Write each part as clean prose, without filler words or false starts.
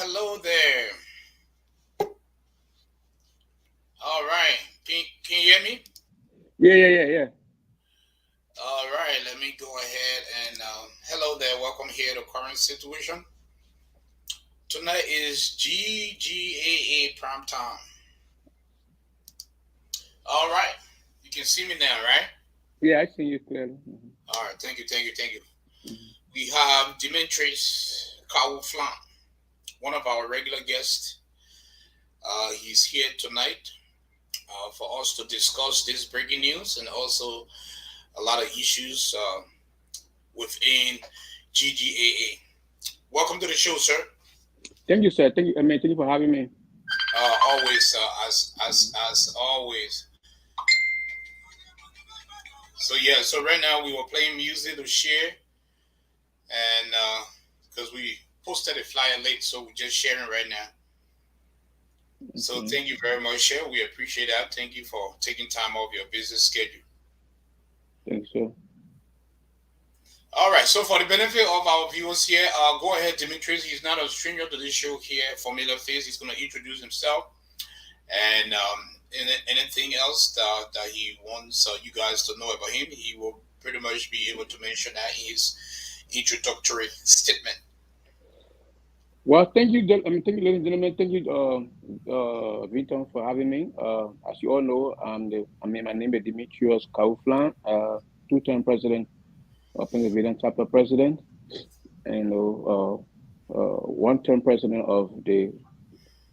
Hello there. All right. Can you hear me? Yeah. All right, let me go ahead and hello there. Welcome here to Current Situation. Tonight is GGAA prime time. All right, you can see me now, right? Yeah, I see you clearly. All right, thank you. Mhm. We have Dimitris Kawuflan, one of our regular guests. He's here tonight for us to discuss this breaking news and also a lot of issues within GGAA. Welcome to the show, sir. Thank you, sir. Thank you for having me. Always Mhm. as always. So yeah, so right now we were playing music to share, and because we posted a flyer late, so we're just sharing right now. So Okay. thank you very much, sir. We appreciate that. Thank you for taking time off your busy schedule. Thanks, sir. All right. So for the benefit of our viewers here, go ahead, Dimitris. He's not a stranger to this show here. Familiar face. He's going to introduce himself and anything else that he wants you guys to know about him. He will pretty much be able to mention that in his introductory statement. Well, thank you, ladies and gentlemen. Thank you, Vinton, for having me. As you all know, my name is Demetrius Kauflan, two-term president of Pennsylvania chapter president, and one-term president of the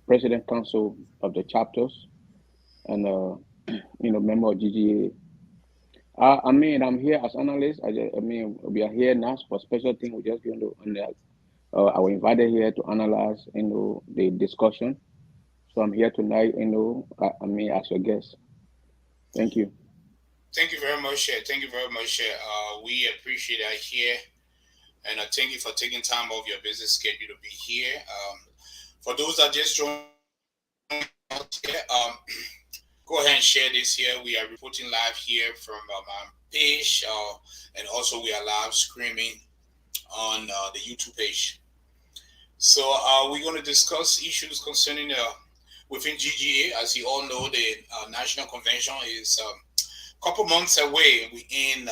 president council of the chapters, and member of GGA. I'm here as analyst. We are here now for special thing. We're just going to, I was invited here to analyze, the discussion. So I'm here tonight, as your guest. Thank you. Thank you very much, sir. Thank you very much, sir. We appreciate that here, and thank you for taking time off your busy schedule to be here. For those that just joined us here, go ahead and share this here. We are reporting live here from my page, and also we are live streaming on the YouTube page. So we're going to discuss issues concerning within GGA. As you all know, the national convention is a couple months away. We in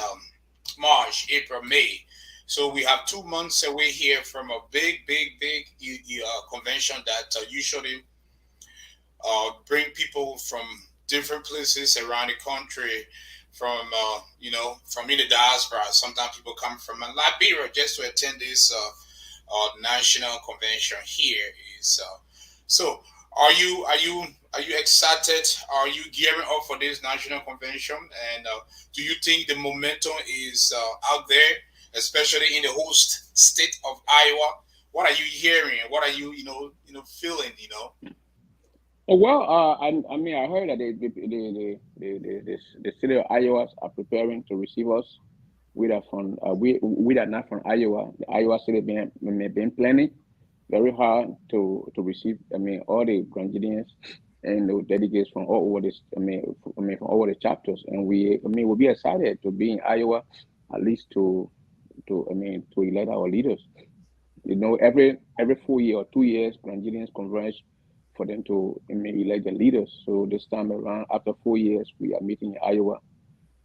March, April, May. So we have 2 months away here from a big convention that usually bring people from different places around the country, from from in the diaspora. Sometimes people come from Liberia just to attend this national convention here. Is so. Are you excited? Are you gearing up for this national convention? And do you think the momentum is out there, especially in the host state of Iowa? What are you hearing? What are feeling? Oh, well, I heard that the city of Iowa are preparing to receive us. We are not from Iowa. The Iowa city been planning very hard to receive. All the Grandians and the delegates from all over this. From all over the chapters, and we'll be excited to be in Iowa, at least to elect our leaders. Every 4 year or 2 years, Grandians converge for them to elect the leaders. So this time around, after 4 years, we are meeting in Iowa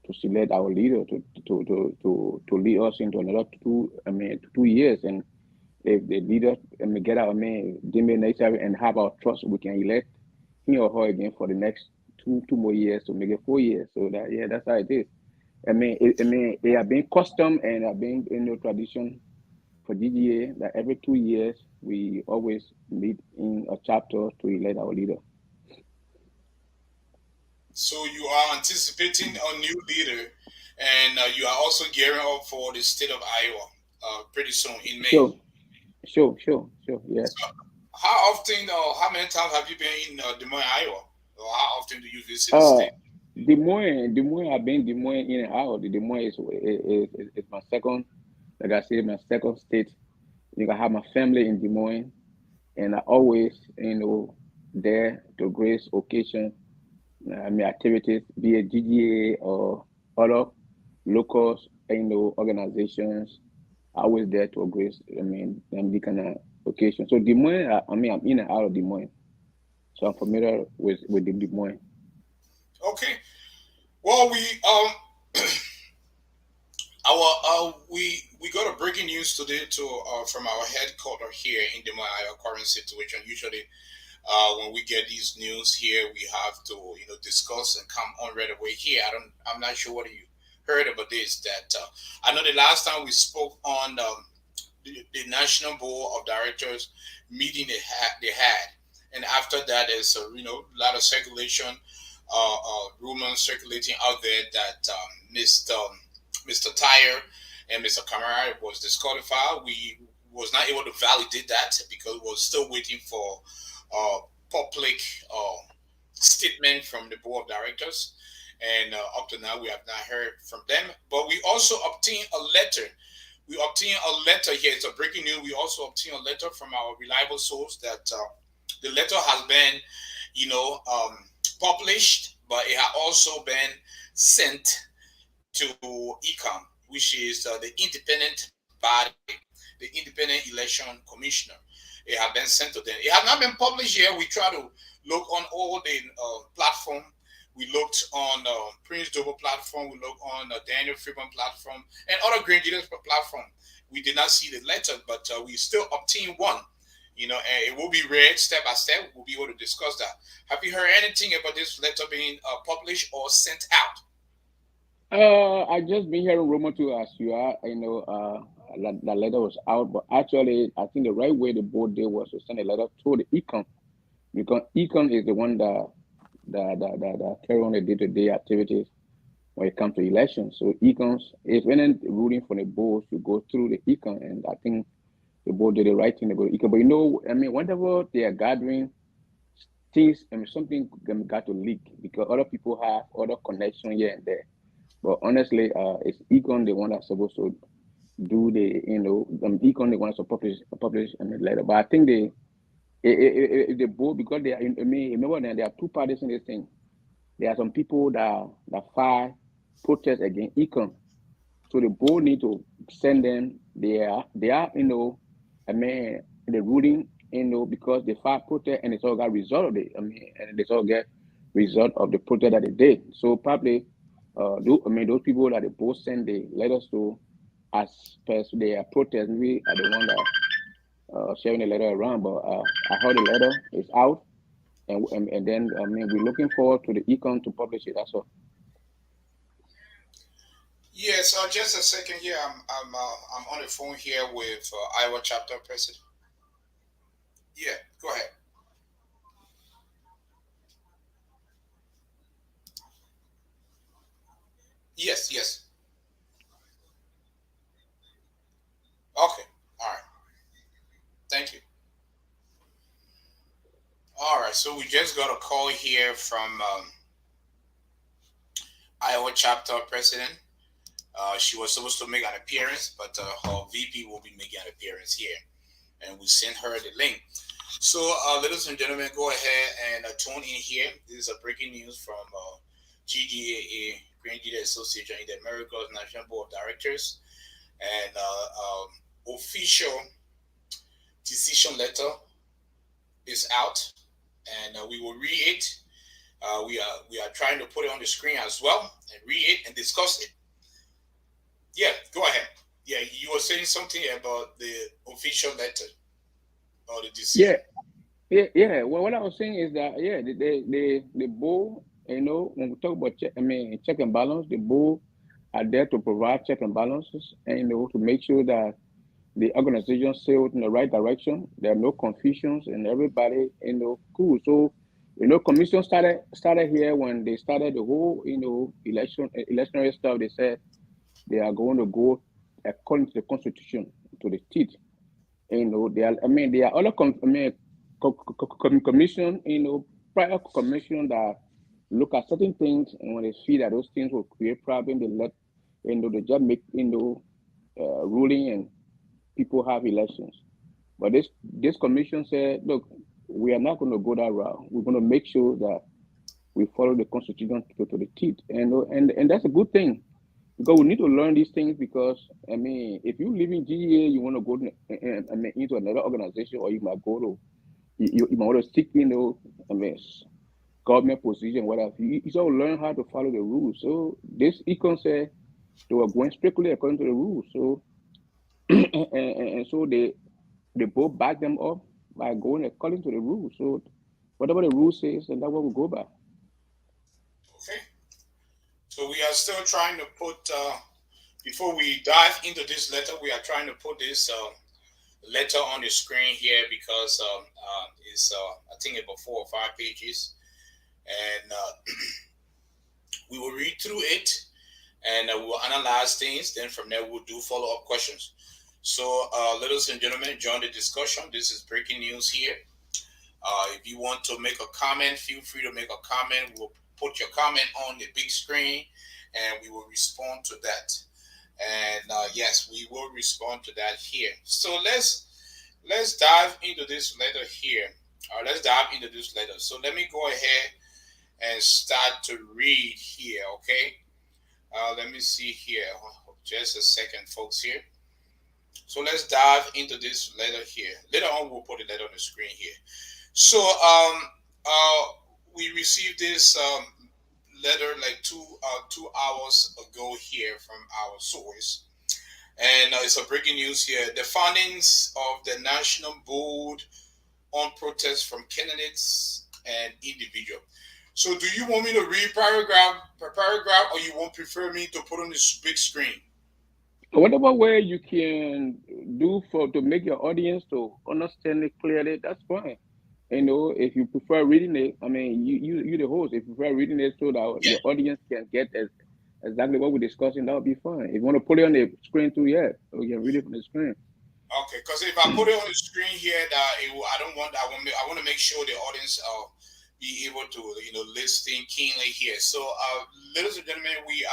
to select our leader to lead us into another 2 years. And if the leader get our Jimmy nature and have our trust, we can elect him or her again for the next two more years to make it 4 years. So that's how it is. It have been custom and have been tradition for GGA that every 2 years we always meet in a chapter to elect our leader. So you are anticipating a new leader, and you are also gearing up for the state of Iowa pretty soon in May. Sure, sure. Yes. So how often or how many times have you been in Des Moines, Iowa? Or how often do you visit the Uh, state? Des Moines. I've been Des Moines in and out. Des Moines is my second, like I said, my second state. I have my family in Des Moines, and I always, there to grace occasion, activities, be it GGA or other local, organizations. I always there to grace. The kind of occasion. So Des Moines, I'm in and out of Des Moines, so I'm familiar with the Des Moines. Okay. Well, our we got a breaking news today to from our headquarters here in the our current situation. Usually, when we get these news here, we have to discuss and come on right away here. I'm not sure what you heard about this. That I know the last time we spoke on the National Board of Directors meeting they had, and after that, there's a lot of circulation, rumors circulating out there that Mr. Tyre and Mr. Kamara was disqualified. We was not able to validate that because we was still waiting for public statement from the board of directors. And up to now, we have not heard from them. But we also obtained a letter. We obtained a letter here. It's a breaking news. We also obtained a letter from our reliable source that the letter has been, published, but it has also been sent to ECOM, which is the independent body, the independent election commissioner. It has been sent to them. It has not been published yet. We try to look on all the platform. We looked on Prince Double platform. We looked on Daniel Friedman platform and other Green Leaders platform. We did not see the letter, but we still obtained one. And it will be read step by step. We'll be able to discuss that. Have you heard anything about this letter being published or sent out? I just been hearing rumor too, as you are. That letter was out, but actually, I think the right way the board did was to send a letter to the econ, because econ is the one that carry on the day-to-day activities when it comes to elections. So econs, if any ruling from the board, you go through the econ, and I think the board did the right thing to go to econ. But whenever they are gathering things, something got to leak because other people have other connection here and there. But honestly, it's econ the one that's supposed to do econ the one that's supposed to publish later. But I think the board, because they are, remember that there are two parties in this thing. There are some people that file protest against econ. So the board need to send them the ruling, because they file protest and it's all got result of it. And it's all get result of the protest that they did. So probably, those people that the board send the letters to, as per their protest, we are the one that sharing the letter around. But I heard the letter is out, and then we're looking forward to the econ to publish it. That's all. Yes, just a second here. I'm on the phone here with Iowa chapter president. Yeah, go ahead. Yes, yes. Okay. All right. Thank you. All right. So we just got a call here from Iowa chapter president. She was supposed to make an appearance, but her VP will be making an appearance here, and we sent her the link. So, ladies and gentlemen, go ahead and tune in here. This is a breaking news from GGAA, Green GEDEH Association in the Americas National Board of Directors, and official decision letter is out, and we will read it. We are trying to put it on the screen as well and read it and discuss it. Yeah, go ahead. Yeah, you were saying something about the official letter or the Yeah, decision. yeah. Well, what I was saying is that, yeah, the board, when we talk about check and balance, the board are there to provide check and balances, and to make sure that the organization sailed in the right direction. There are no confusions, and everybody cool. So, commission started here when they started the whole electionary stuff. They said they are going to go according to the constitution, to the teeth. There are other commission, prior commission that look at certain things, and when they see that those things will create problem, they let they just make ruling, and people have elections. But this commission said, look, we are not going to go that route. We're going to make sure that we follow the constitution to the teeth, and that's a good thing, because we need to learn these things. Because if you live in GEA, you want to go into another organization, or you might go to you might want to stick, I mean, government position, whatever. You sort of learn how to follow the rules. So this econ said they were going strictly according to the rules. So and so they both back them up by going according to the rules. So whatever the rule says, and that's what we go by. Okay. So we are still trying to put, before we dive into this letter, we are trying to put this letter on the screen here because it's, I think, about 4 or 5 pages. And we will read through it and we will analyze things. Then from there, we'll do follow up questions. So, ladies and gentlemen, join the discussion. This is breaking news here. If you want to make a comment, feel free to make a comment. We'll put your comment on the big screen and we will respond to that. And yes, we will respond to that here. So let's dive into this letter here. Let's dive into this letter. So let me go ahead and start to read here. Okay. Let me see here. Just a second, folks. Here. So let's dive into this letter here. Later on, we'll put the letter on the screen here. So we received this letter like 2 hours ago here from our source, and it's a breaking news here. The findings of the National Board on Protest from candidates and individuals. So, do you want me to read paragraph per paragraph, or you won't prefer me to put on this big screen? Whatever way you can do for to make your audience to understand it clearly, that's fine. If you prefer reading it, I mean, you the host. If you prefer reading it so that Yeah. the audience can get exactly what we're discussing, that would be fine. If you want to put it on the screen too, yeah, we can read it from the screen. Okay, because if I put it on the screen here, that it will, I don't want. I want to make sure the audience be able to listen keenly here. So, ladies and gentlemen, we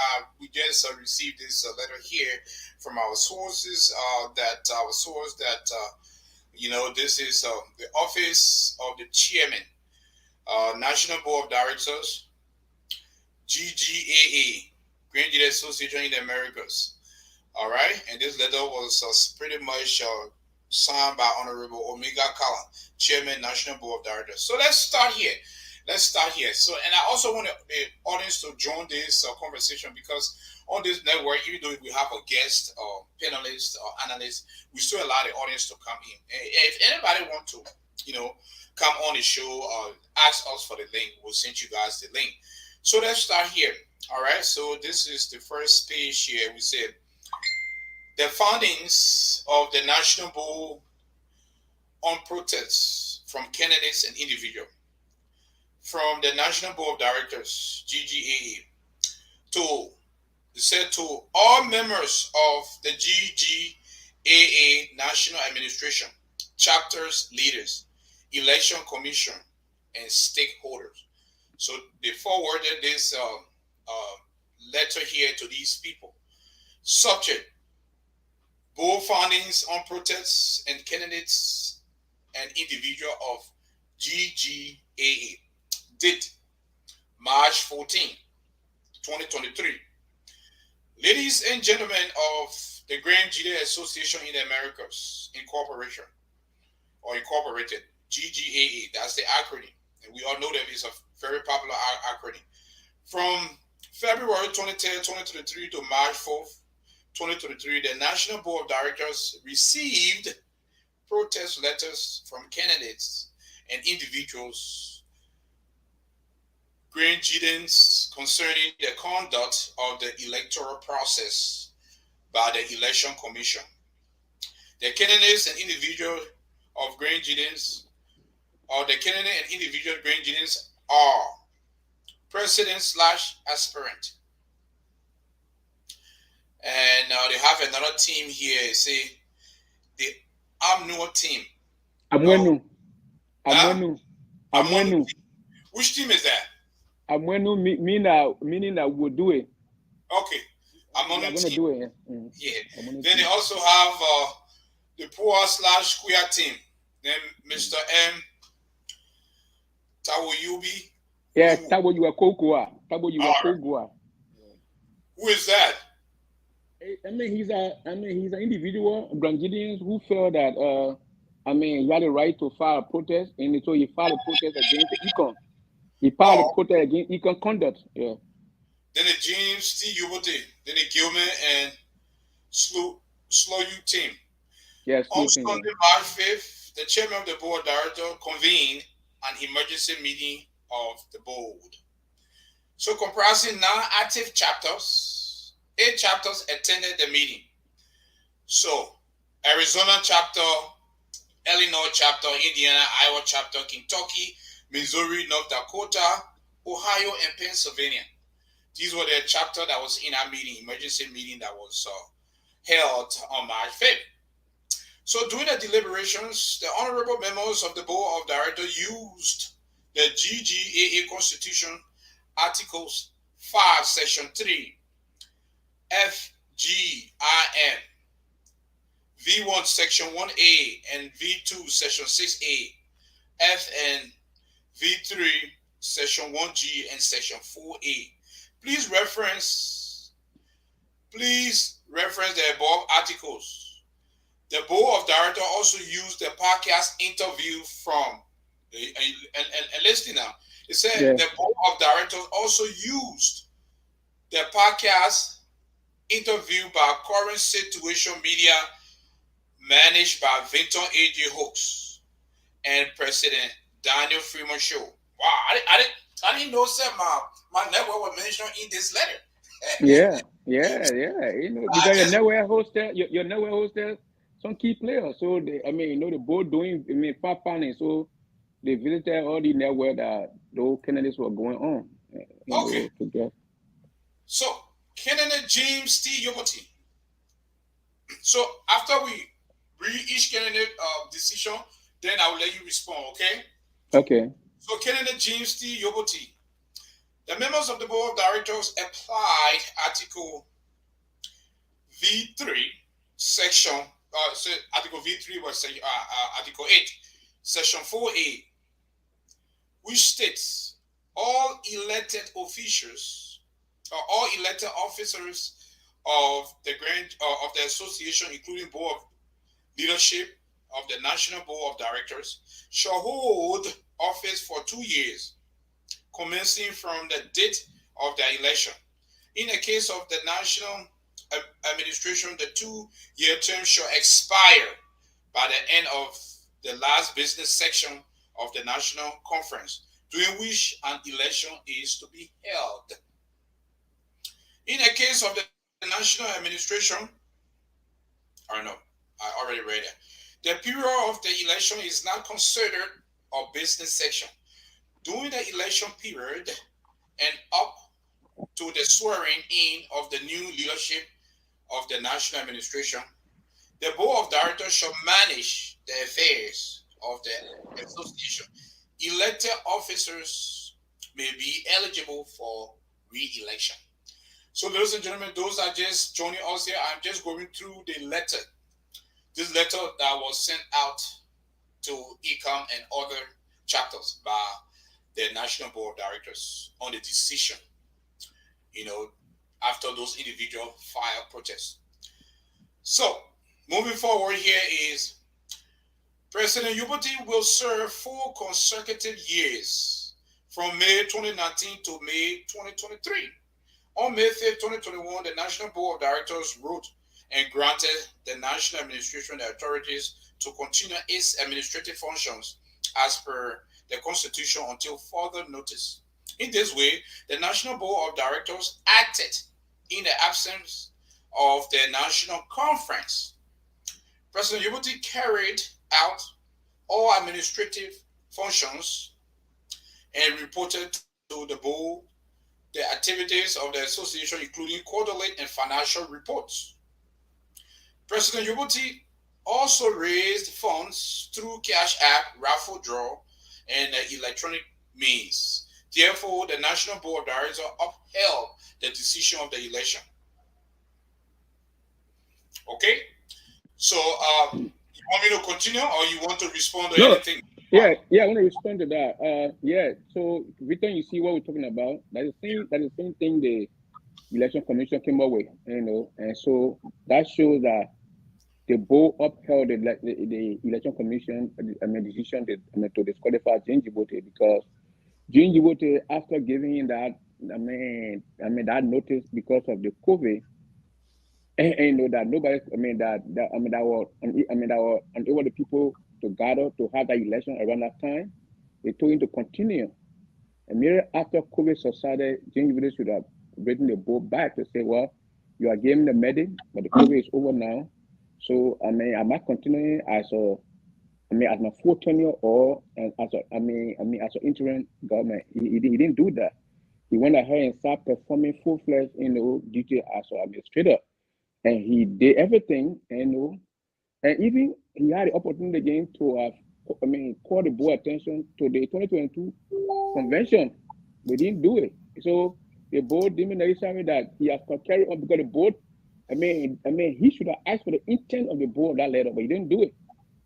just received this letter here from our sources. That our source that this is the office of the chairman, National Board of Directors, GGAA, Grand GEDEH Association in the Americas. All right, and this letter was pretty much signed by Honorable Omega Kala, Chairman, National Board of Directors. So let's start here. So, and I also want the audience to join this conversation because on this network, even though we have a guest or panelist or analyst, we still allow the audience to come in. And if anybody want to, come on the show, ask us for the link. We'll send you guys the link. So let's start here. All right. So this is the first page here. We said the findings of the National Board on Protests from candidates and individuals. From the National Board of Directors, GGAA, to said to all members of the GGAA National Administration, chapters, leaders, election commission, and stakeholders. So they forwarded this letter here to these people. Subject: board findings on protests and candidates and individual of GGAA. Date: March 14, 2023. Ladies and gentlemen of the Grand GEDEH Association in the Americas, Incorporated, GGAA, that's the acronym. And we all know that it's a very popular acronym. From February 23rd, 2023 to March 4th, 2023, the National Board of Directors received protest letters from candidates and individuals, Grand GEDEHs, concerning the conduct of the electoral process by the Election Commission. The candidates and individual of Grand GEDEHs, or the candidate and individual Grand GEDEHs are president/aspirant. And they have another team here. Say the Amnua team. Amwenu. Huh? Amwenu. Which team is that? Amwenu meaning that we'll do it. Okay. We're Amnua gonna team. do it. Yeah. Amwenu Then they team. also have the Poor/Queer team. Then Mr. M. Tawoyubi. Yeah, Tabo you are Kokoa. Tabo you are All right. Kokoa. Who is that? I mean, he's an individual Brangidians who felt that he had a right to file a protest, and so he filed a protest against the econ. He part of the Oh, protest against econ conduct. Yeah. then the James T. Ubote, then the Gilman and Slow U team. Yeah, On slow thing, yeah. Sunday, March 5th, the chairman of the board of directors convened an emergency meeting of the board. So comprising non-active chapters, 8 chapters attended the meeting. So Arizona chapter, Illinois chapter, Indiana, Iowa chapter, Kentucky, Missouri, North Dakota, Ohio, and Pennsylvania. These were the chapter that was in our meeting, emergency meeting that was held on March 5th. So during the deliberations, the honorable members of the board of directors used the GGAA Constitution Articles 5, Section 3, FGIM, V1, Section 1A, and V2, Section 6A, F and V3, Section 1G, and Section 4A. Please reference, please reference the above articles. The board of directors also used the podcast interview from, and listen now, it said Yeah. the board of directors also used the podcast interview by Current Situation Media managed by Vinton A.J. Hooks and President Daniel Freeman Show. Wow, I didn't know that my network was mentioned in this letter. Yeah, yeah, yeah. You know, I because your just network hosted, your network hosted some key players. So they, I mean, you know, the board doing, I mean, far planning. So they visited all the network that those candidates were going on. You okay. know, to get. So candidate James T. Yoboti. So after we read each candidate decision, then I will let you respond. Okay. Okay. So candidate James T. Yoboti. The members of the board of directors applied Article V3, Section Article V3 was Article 8, Section 4A, which states all elected officials or all elected officers of the association, including board of leadership of the national board of directors, shall hold office for 2 years, commencing from the date of their election. In the case of the national administration, the 2 year term shall expire by the end of the last business section of the national conference, during which an election is to be held. In the case of the national administration, I know, I already read it. The period of the election is not considered a business section. During the election period and up to the swearing in of the new leadership of the national administration, the board of directors shall manage the affairs of the association. Elected officers may be eligible for re-election. So, ladies and gentlemen, those are just joining us here. I'm just going through the letter. This letter that was sent out to ECOM and other chapters by the National Board of Directors on the decision, you know, after those individual file protests. So, moving forward here is President Yubati will serve 4 consecutive years from May 2019 to May 2023. On May 5th, 2021, the National Board of Directors wrote and granted the National Administration the authorities to continue its administrative functions as per the Constitution until further notice. In this way, the National Board of Directors acted in the absence of the National Conference. President Yubati carried out all administrative functions and reported to the board the activities of the association, including quarterly and financial reports. President Yubati also raised funds through Cash App, raffle draw, and electronic means. Therefore, the National Board of Directors upheld the decision of the election. Okay? So, you want me to continue or you want to respond to No, anything? yeah, yeah. I want to respond to that. Yeah. So, Victor, you see what we're talking about? That is the same thing the election commission came up with, you know, and so that shows that the board upheld the election commission, I mean, decision that, I mean, to disqualify James Bote because June Djibouti, after giving him that, that notice because of the COVID, and you know that nobody, that was, that were unable the people to gather to have that election around that time. They told him to continue. Immediately after COVID subsided, June Djibouti should have written the board back to say, well, you are giving the medic, but the COVID is over now. So am I continuing as a as my full tenure or as a, as an interim government? He didn't do that. He went ahead and started performing full-fledged, duty as an administrator, and he did everything, and even he had the opportunity again to have, call the board attention to the 2022 convention. We didn't do it. So the board didn't necessarily that he has to carry on because the board, he should have asked for the intent of the board of that letter, but he didn't do it.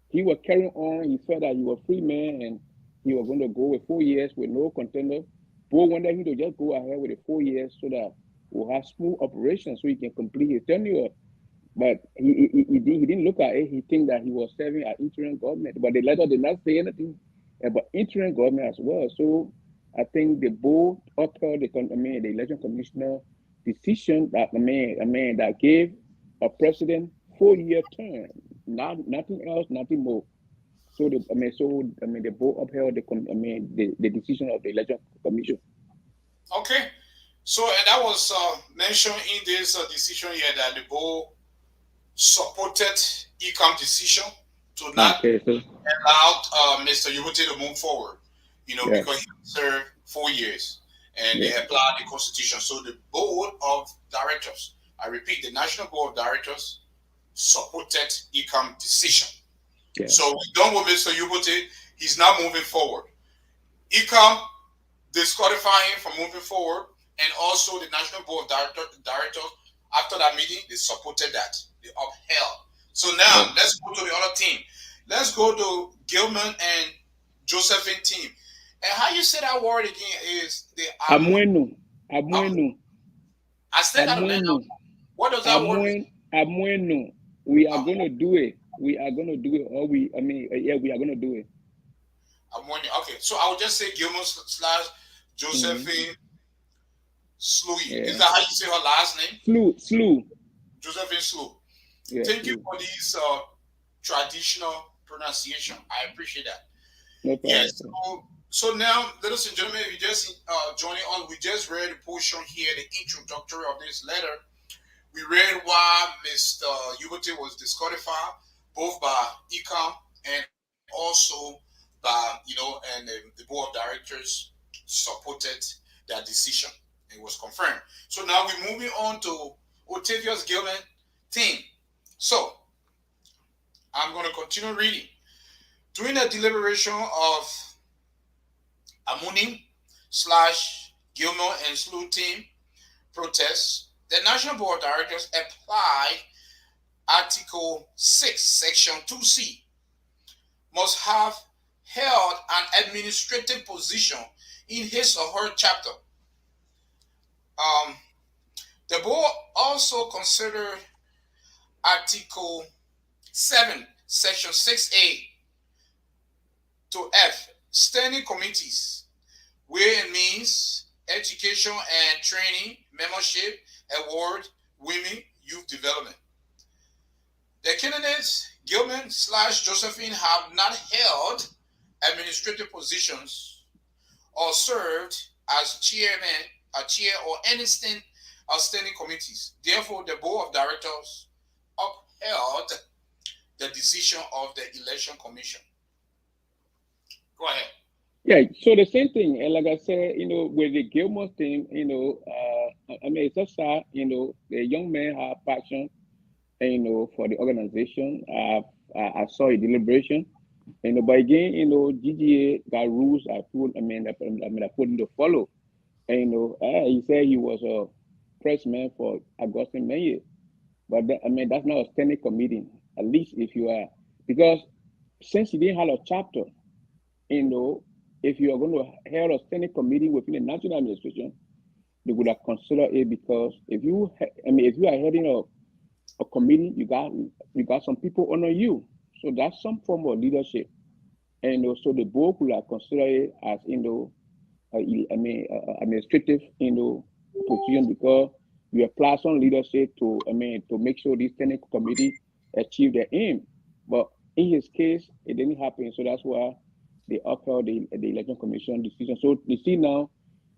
He was carrying on. He felt that he was a free man and he was going to go with 4 years with no contender. Board wanted him to just go ahead with the 4 years so that we'll have smooth operations so he can complete his tenure. But he didn't look at it. He think that he was serving an interim government. But the letter did not say anything about interim government as well. So I think the board upheld the election commissioner decision that that gave a president 4 year term, nothing else, nothing more. So the board upheld the decision of the election commission. Okay. So, and that was mentioned in this decision here that the board supported ECOM decision to not Okay, so allow Mr. Yubuti to move forward, yeah, because he served 4 years and they yeah, applied the constitution. So the board of directors, I repeat, the National Board of Directors supported ECOM decision. yeah, So we done with Mr. Yubuti. He's now moving forward. ECOM disqualify him from moving forward, and also the National Board of Directors, after that meeting, they supported that. They upheld. So yeah. now let's go to the other team. Let's go to Gilman and Josephine team. And how you say that word again is the Amuenu, um, Amuenu, I still got to learn Amuenu. that. What does that word mean? Amueno, we are Amu- gonna do it. We are gonna do it. Or yeah, we are gonna do it. Okay, so I would just say Gilman slash Hmm. Josephine Sluy. Is Yeah, that how you say her last name? slew. Josephine Slew. Yeah, Thank you slew. for these traditional pronunciation. I appreciate that. No Yes. problem. So now, ladies and gentlemen, if you just joining on, we just read a portion here, the introductory of this letter. We read why Mr. Yubote was disqualified, both by ECOM and also by, and the board of directors supported that decision. It was confirmed. So now we're moving on to Octavius Gilman team. So I'm going to continue reading. During the deliberation of Amunim slash Gilmore and Slew team protests, the National Board of Directors applied Article 6, Section 2C, must have held an administrative position in his or her chapter. Um, the board also considered Article 7, Section 6A to F, standing committees, where it means education and training, membership, award, women, youth development. The candidates, Gilman slash Josephine, have not held administrative positions or served as chairman, a chair, or any standing committees. Therefore, the board of directors upheld the decision of the election commission. Go ahead. Yeah, so the same thing, and like I said, with the Gilmore team, it's just that, the young men have passion, for the organization. I saw a deliberation, but again, GGA got rules I put him to follow. And, he said he was a pressman for Augustine Mayer, but that's not a standing committee. At least if you are, because since he didn't have a chapter, you know, if you are going to have a standing committee within the national administration, they would have considered it because if you are heading a committee, you got some people under you, so that's some form of leadership, and so the board would have considered it as administrative, position because you apply some leadership to, to make sure this technical committee achieve their aim. But in his case, it didn't happen, so that's why they upheld the election commission decision. So you see now,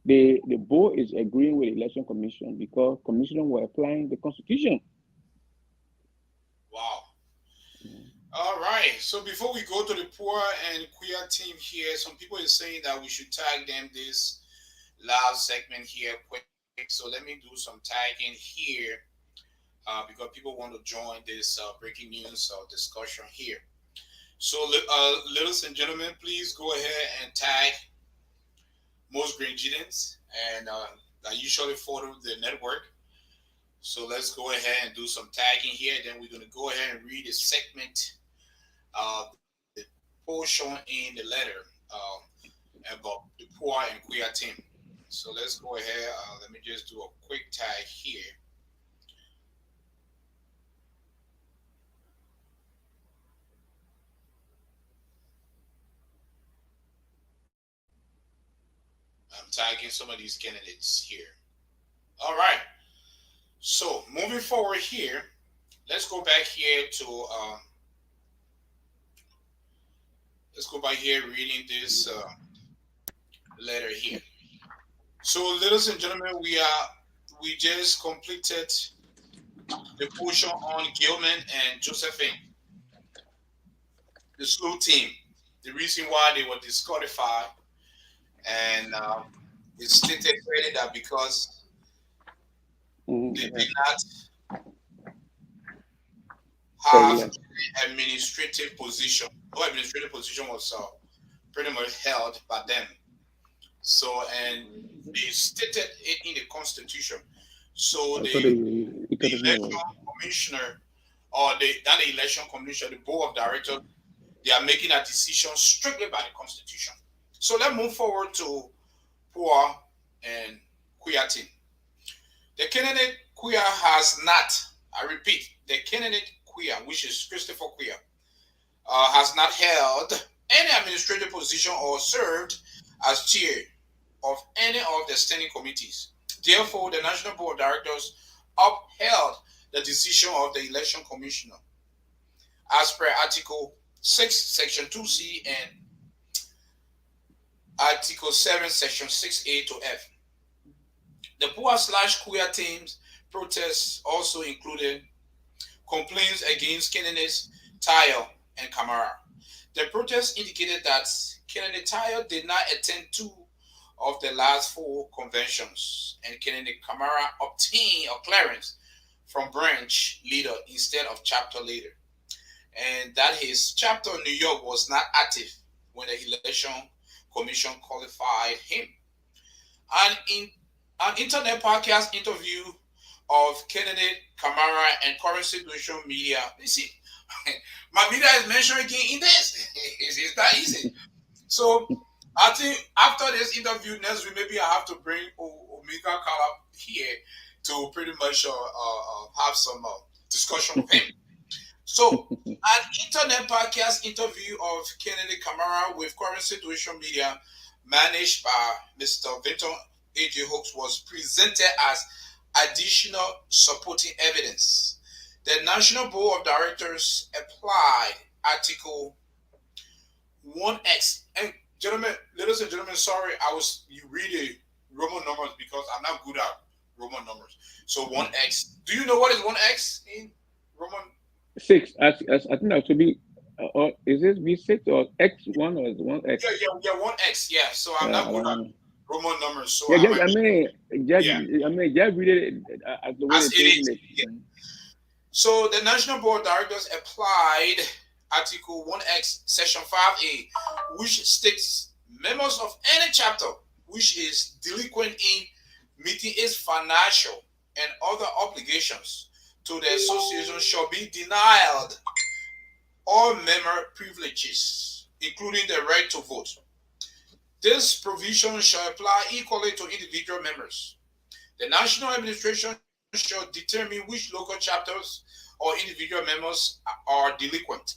the board is agreeing with the election commission because commissioners were applying the constitution. Wow. All right. So before we go to the poor and queer team here, some people are saying that we should tag them this last segment here quick. So let me do some tagging here because people want to join this breaking news discussion here. So, ladies and gentlemen, please go ahead and tag most green Gidens and I usually follow the network. So let's go ahead and do some tagging here. Then we're going to go ahead and read a segment, the portion in the letter about the poor and queer team. So let's go ahead. Let me just do a quick tag here. I'm tagging some of these candidates here. All right. So moving forward here, let's go back here to let's go back here reading this letter here. So, ladies and gentlemen, we just completed the portion on Gilman and Josephine, the slow team. The reason why they were disqualified, and it's stated clearly that because they did not have Yes. administrative position. No administrative position was pretty much held by them. So, and they stated it in the Constitution. So So the the election commissioner or not the election commissioner, the board of directors, they are making a decision strictly by the Constitution. So let's move forward to poor and queer team. The candidate queer has not, I repeat, the candidate queer, which is Christopher Queer, has not held any administrative position or served as chair of any of the standing committees. Therefore, the National Board of Directors upheld the decision of the election commissioner as per Article 6, Section 2C and Article 7, Section 6A to F. The poor/queer team's protests also included complaints against candidates Tayo and Kamara. The protests indicated that candidate Tayo did not attend two of the last four conventions, and candidate Kamara obtained a clearance from branch leader instead of chapter leader, and that his chapter in New York was not active when the election commission qualified him. And in an internet podcast interview of candidate Kamara and current situation media, you see, my media is mentioned again in this. It's that easy. So I think after this interview next week, maybe I have to bring Omega Kala here to pretty much have some discussion with him. So, an internet podcast interview of Kennedy Kamara with Current Situation Media, managed by Mr. Vinton A.J. Hooks, was presented as additional supporting evidence. The National Board of Directors applied Article 1X. And gentlemen, ladies and gentlemen, sorry, you read the Roman numbers because I'm not good at Roman numbers. So 1X. Do you know what is 1X in Roman? six. I think that should be. Or is this V6 or X1 or is it one X? Yeah, 1X. Yeah. So I'm I not good don't at know. Roman numbers. So Yeah, I just, might be, yeah, just read it as the way as it it is in is. it. Yeah. So the National Board of Directors applied Article 1X, Section 5A, which states members of any chapter which is delinquent in meeting its financial and other obligations to the association shall be denied all member privileges, including the right to vote. This provision shall apply equally to individual members. The national administration shall determine which local chapters or individual members are delinquent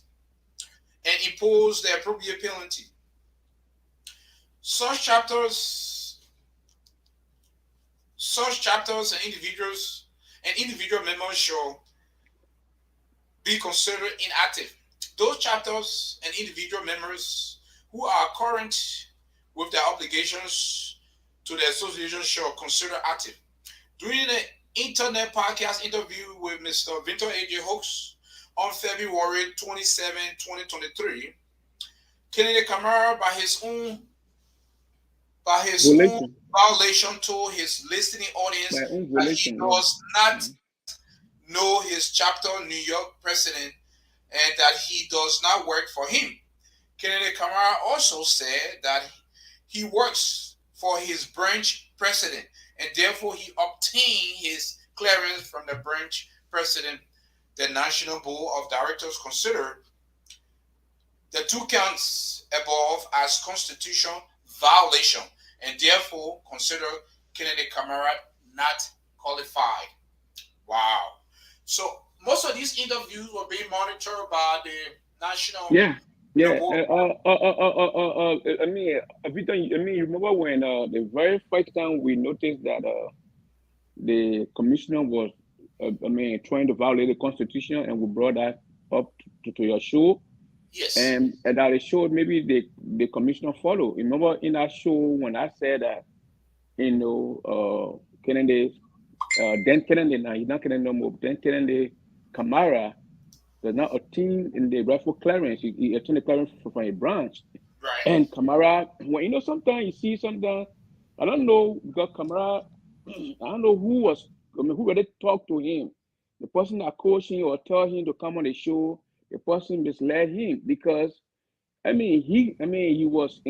and impose the appropriate penalty. Such chapters such chapters and individual members shall be considered inactive. Those chapters and individual members who are current with their obligations to the association shall consider active. During the internet podcast interview with Mr. Victor A.J. Hoax on February 27, 2023, Kennedy Camara, by his own Violation. violation, told his listening My audience own that he violation, yeah. does not Mhm. know his chapter New York president and that he does not work for him. Kennedy Camara also said that he works for his branch president and therefore he obtained his clearance from the branch president. The National Board of Directors considered the two counts above as constitutional violation and therefore consider Kennedy Camara not qualified. Wow. So most of these interviews were being monitored by the national, Yeah, yeah. board. I mean, Victor, I mean, you remember when the very first time we noticed that the commissioner was, I mean, trying to violate the constitution, and we brought that up to your show, Yes. and that it showed maybe the commissioner followed. Remember in that show when I said that, Kennedy, then Kennedy, now he's not Kennedy no more, then Kennedy Camara does not obtain in the rightful clearance. He obtained the clearance from a branch. Right. And Camara, when sometimes you see something, I don't know because Camara, I don't know who really talked to him. The person that coached him or told him to come on the show, the person misled him because he was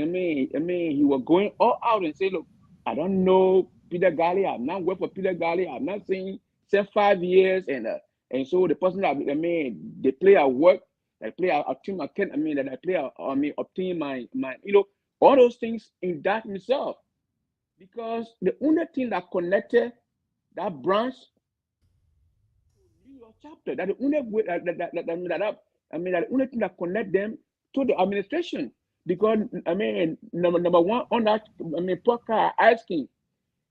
going all out and say, look, I don't know Peter Galley. I've not worked for Peter Galley. I've not seen 5 years, and so the person that they play at work, they play a team. That I play. Obtain my all those things in that himself because the only thing that connected that branch New York chapter. That the only way that the only thing that connect them to the administration. Because number one on that podcast asking,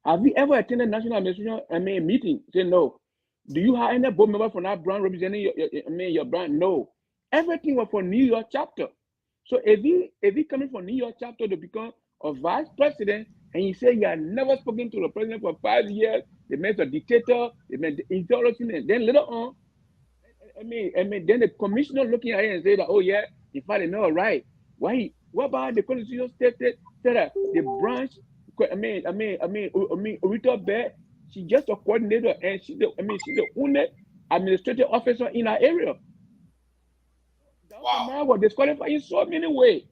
have you ever attended national administration meeting? Say no. Do you have any board member from that brand representing your brand? No. Everything was for New York chapter. So if he coming from New York chapter to become a vice president, and he say he had never spoken to the president for 5 years, they made a dictator, they made ideology, and then later on, then the commissioner looking at it and say that, oh yeah, in fact, they know right. Why? What about the constitution stated that the branch? Rita Bear, she just a coordinator, and she's the only administrative officer in our area. That Wow. Kamara was disqualified in so many ways,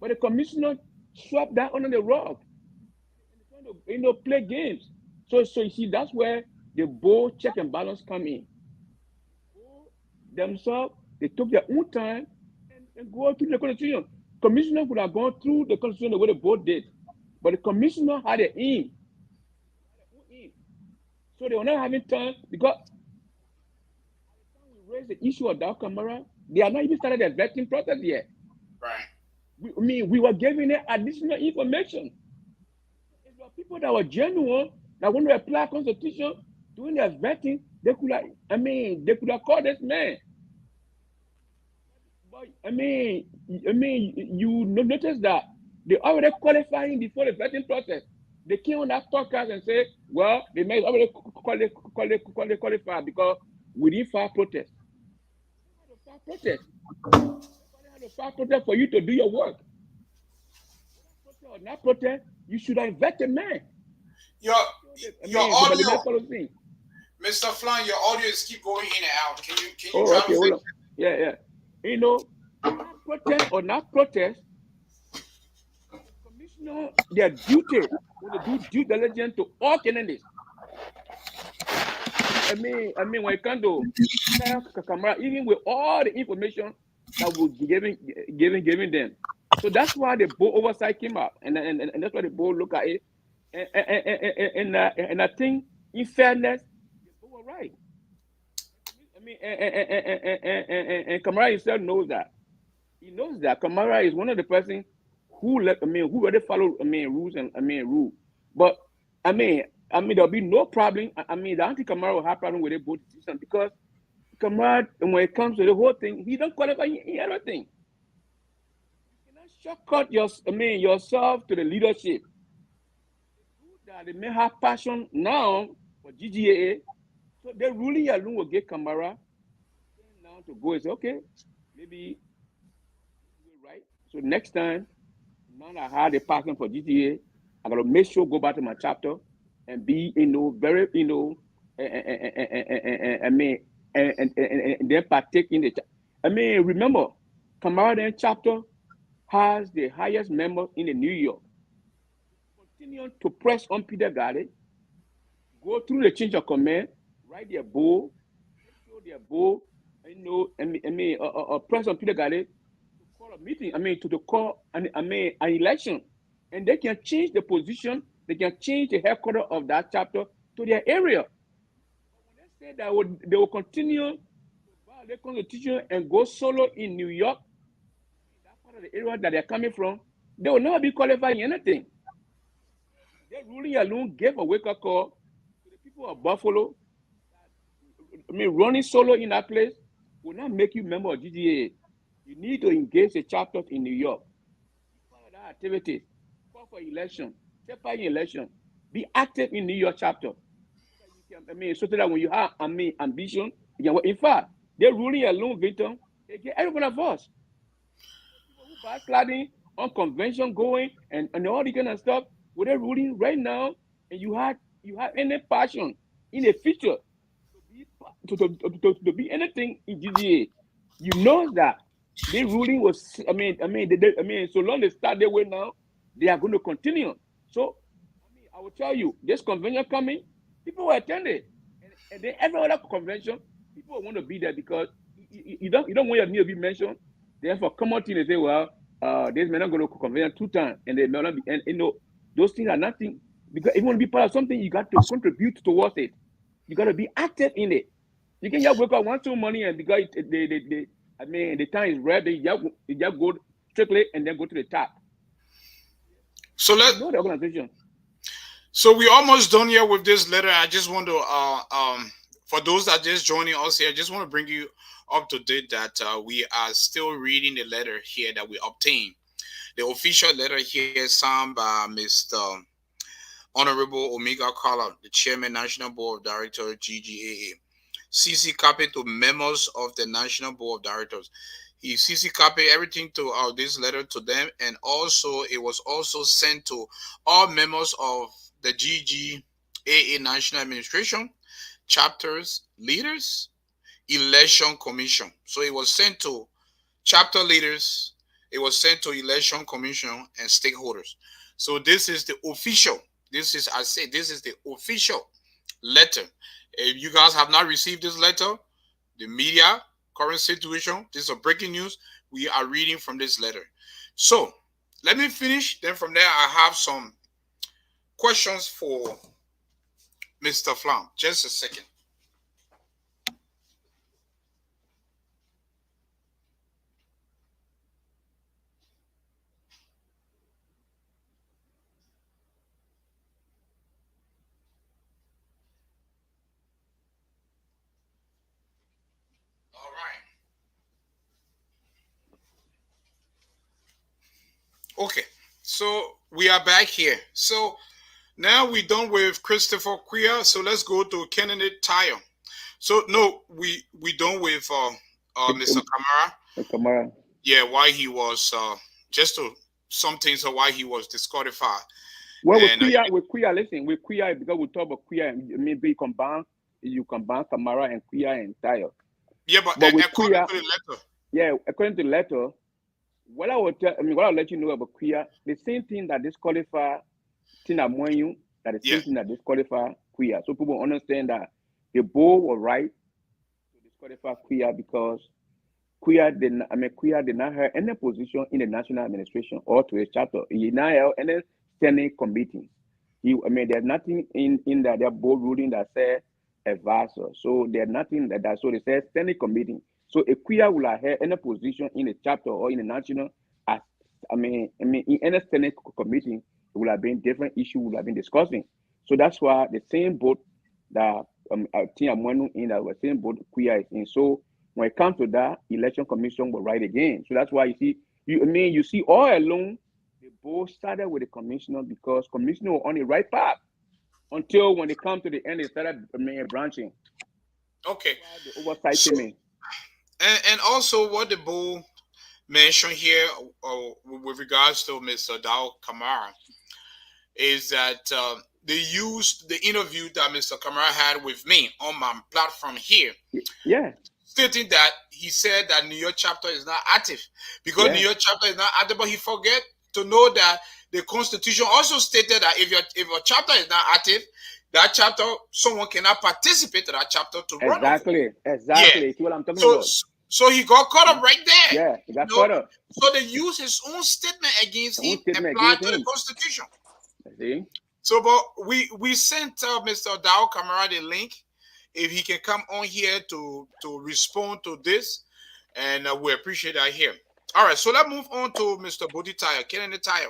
but the commissioner swept that under the rug and trying to play games. So you see, that's where the board check and balance come in. Themselves, they took their own time and go through the constitution. Commissioner could have gone through the constitution the way the board did, but the commissioner had an aim. So they were not having time because we raised the issue of that camera. They are not even started the vetting process yet. Right. We were giving it additional information. If there were people that were genuine, that want to apply constitution, doing their vetting, they could have called this man. But you notice that they already qualifying before the vetting process. They came on that podcast and say, well, they may already qualify because we didn't file protest. They had to file protest. They had to file protest for you to do your work. Protest or not protest, you should have vetted man. Your your But they never audio, follow thing. Mr. Flan, your audio is keep going in and out. Can you Oh, try to okay, hold fix on. Yeah, yeah. Whether protest or not protest, commissioner, their duty was to do due diligence to all candidates. When it comes to camera, even with all the information that was giving them. So that's why the board oversight came up, and that's why the board look at it, and I think in fairness, the board were right. And Kamara himself knows that. He knows that Kamara is one of the person who who already follow rules and rule. But I mean, I mean, there'll be no problem. I mean, the anti-Kamara will have problem with the board decision because Kamara, when it comes to the whole thing, he don't qualify in everything. You cannot shortcut yourself to the leadership. That they may have passion now for GGAA, so the ruling alone will get Kamara now to go and say, okay, maybe we're right. So next time, now that I had a passion for GGA, I gotta make sure go back to my chapter and be, very, and then partake in the. Remember, Kamara then chapter has the highest member in the New York. Continue to press on Peter Gade, go through the change of command, write their bowl, show their bowl, press on Peter Gade to call a meeting. To call an election, and they can change the position. They can change the headquarters of that chapter to their area. But when they say that they will continue to violate the constitution and go solo in New York, that part of the area that they're coming from, they will never be qualified in anything. Their ruling alone gave a wake-up call to the people of Buffalo. Running solo in that place will not make you member of GGA. You need to engage the chapters in New York. Part of that activities, call for election, take part in election, be active in New York chapter. So that when you have ambition, you can work. In fact, they're ruling alone, Victor. They get every one of us. People who backsliding on convention going and all the kind of stuff, what they're ruling right now, and you have any passion in the future to be anything in GGA, you know that the ruling was. So long they start their way now, they are going to continue. So, I will tell you, this convention coming, people will attend it, and then every other convention, people want to be there because you don't want your name to be mentioned. Therefore, come out and say, well, this man not going to convention 2 times, and they may not be, and those things are nothing. Because if you want to be part of something, you got to contribute towards it. You got to be active in it. You can just wake up 1 2 money and because the time is red, you just go strictly and then go to the top. So you know the organization. So we're almost done here with this letter. I just want to for those that just joining us here, I just want to bring you up to date that we are still reading the letter here that we obtained. The official letter here signed by Mr. Honorable Omega Carla, the Chairman, National Board of Directors, GGAA. CC copy to members of the National Board of Directors. He CC copied everything to this letter to them, and also it was also sent to all members of the GGAA National Administration, chapters, leaders, election commission. So it was sent to chapter leaders, it was sent to election commission and stakeholders. So this is the official. This is the official letter. If you guys have not received this letter, the media, current situation, this is a breaking news. We are reading from this letter. So let me finish. Then from there, I have some questions for Mr. Flam. Just a second. All right. Okay. So we are back here. So now we're done with Christopher Queer. So let's go to candidate Tayo. So no, we done with Mr. Kamara. Yeah, why he was just to some things of why he was disqualified. Well, with Queer, listen, with Queer, because we talk about Queer, maybe you combine Kamara and Queer and Tayo. Yeah, but with according Queer, to the letter. Yeah, according to the letter, what I'll let you know about Queer, the same thing that disqualify Tina Moyu, that the same thing that disqualify Queer. So people understand that the board was right to disqualify Queer because Queer did not have any position in the national administration or to a chapter. He now have any standing committee. There's nothing in their board ruling that says advisor. So there's nothing that so they say standing committee. So a Queer will have any position in a chapter or in the national, in any standing committee, it would have been different issue would have been discussing. So that's why the same boat that Tia Mwanu in that the same boat Kuya is in. So when it comes to that, election commission will write again. So that's why you see, you see all along, they both started with the commissioner because commissioner were on the right path until when they come to the end, they started branching. Okay. That's why the oversight So came in. and also what the bull mentioned here with regards to Mr. Dow Kamara is that they used the interview that Mr. Kamara had with me on my platform here, Yeah, stating that he said that New York chapter is not active because New yeah, York chapter is not active, but he forget to know that the Constitution also stated that if your chapter is not active, that chapter someone cannot participate in that chapter to run over. exactly, Yeah. exactly. See what I'm talking So about? so he got caught up right there. Yeah, he got You know, caught up. so they used his own statement against The own him, statement applied against to the him. Constitution. See? So, but we sent Mr. Dow Kamara the link if he can come on here to respond to this, and we appreciate that here. All right, so let's move on to Mr. Boditayo, Kennedy Tayo.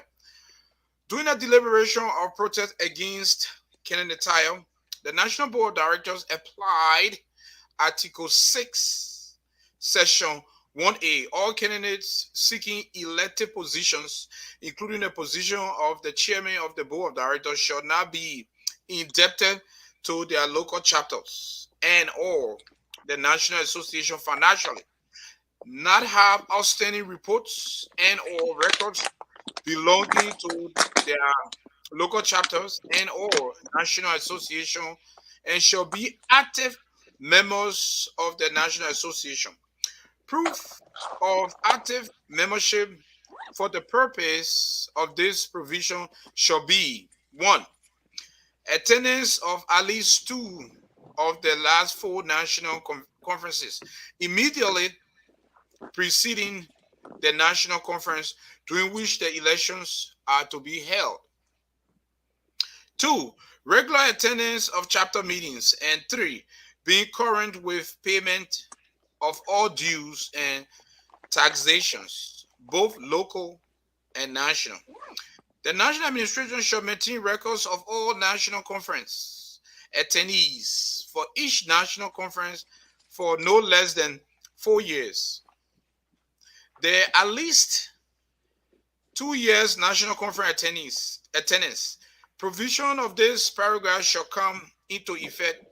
During a deliberation of protest against Kennedy Tayo, the National Board of Directors applied Article 6, Section 1A. All candidates seeking elected positions, including the position of the chairman of the board of directors, shall not be indebted to their local chapters and or the National Association financially, not have outstanding reports and or records belonging to their local chapters and or National Association, and shall be active members of the National Association. Proof of active membership for the purpose of this provision shall be: one, attendance of at least two of the last four national conferences immediately preceding the national conference during which the elections are to be held. Two, regular attendance of chapter meetings. And three, being current with payment of all dues and taxations, both local and national. The national administration shall maintain records of all national conference attendees for each national conference for no less than 4 years. The at least 2 years national conference attendance. Provision of this paragraph shall come into effect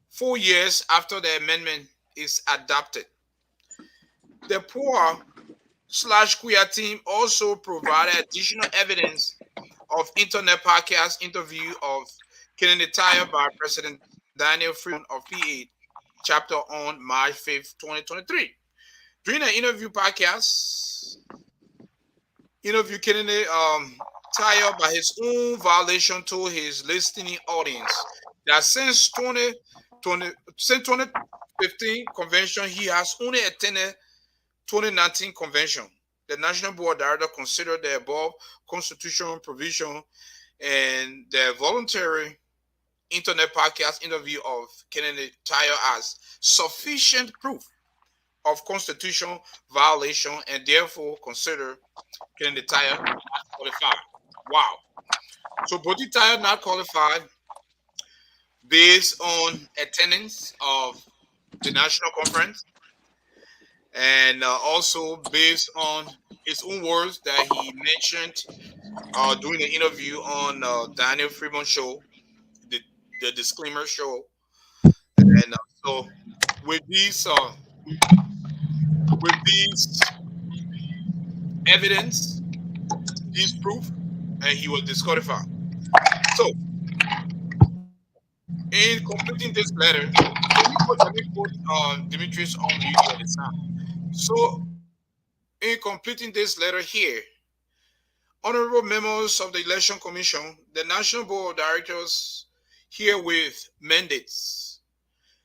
4 years after the amendment is adopted. The poor slash queer team also provided additional evidence of internet podcast interview of Kennedy Tire by President Daniel Freeman of P8 chapter on March 5th, 2023. During the interview podcast, interview Kennedy Tire by his own violation told his listening audience that since 2015 convention, he has only attended 2019 convention. The National Board of Directors considered the above constitutional provision and the voluntary internet podcast interview of Kennedy Tire as sufficient proof of constitutional violation and therefore consider Kennedy Tire not qualified. Wow. So Bodi Tire not qualified based on attendance of the national conference and also based on his own words that he mentioned during the interview on Daniel Freeman show, the, the disclaimer show, and so with these uh, with these evidence, these proof, and he was disqualified. So in completing this letter, let me put Demetrius on mute at this time. So in completing this letter here, honorable members of the Election Commission, the National Board of Directors herewith mandates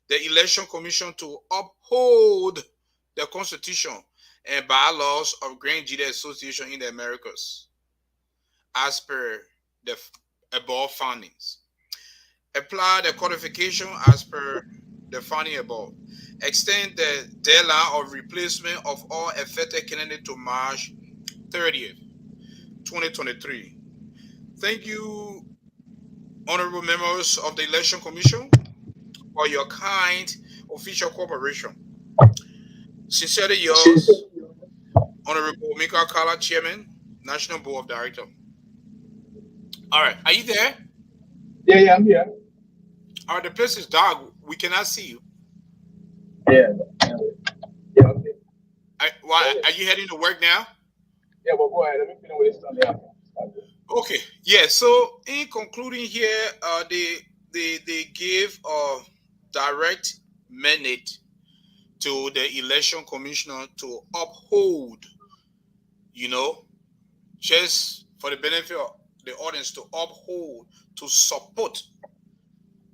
the Election Commission to uphold the Constitution and bylaws of Grand GEDEH Association in the Americas as per the above findings. Apply the codification as per the finding above. Extend the deadline of replacement of all affected candidates to March 30th, 2023. Thank you honorable members of the Election Commission, for your kind official cooperation. Sincerely yours, Honorable Mika Kala, Chairman, National Board of Director. All right, are you there? Yeah, yeah, I'm here. All right, the place is dark. We cannot see you. Yeah, yeah, okay. Why are you heading to work now? Yeah, but go ahead. Let me finish with this one. Yeah. Okay, yeah. So in concluding here, they gave a direct mandate to the election commissioner to uphold, you know, just for the benefit of the audience, to uphold, to support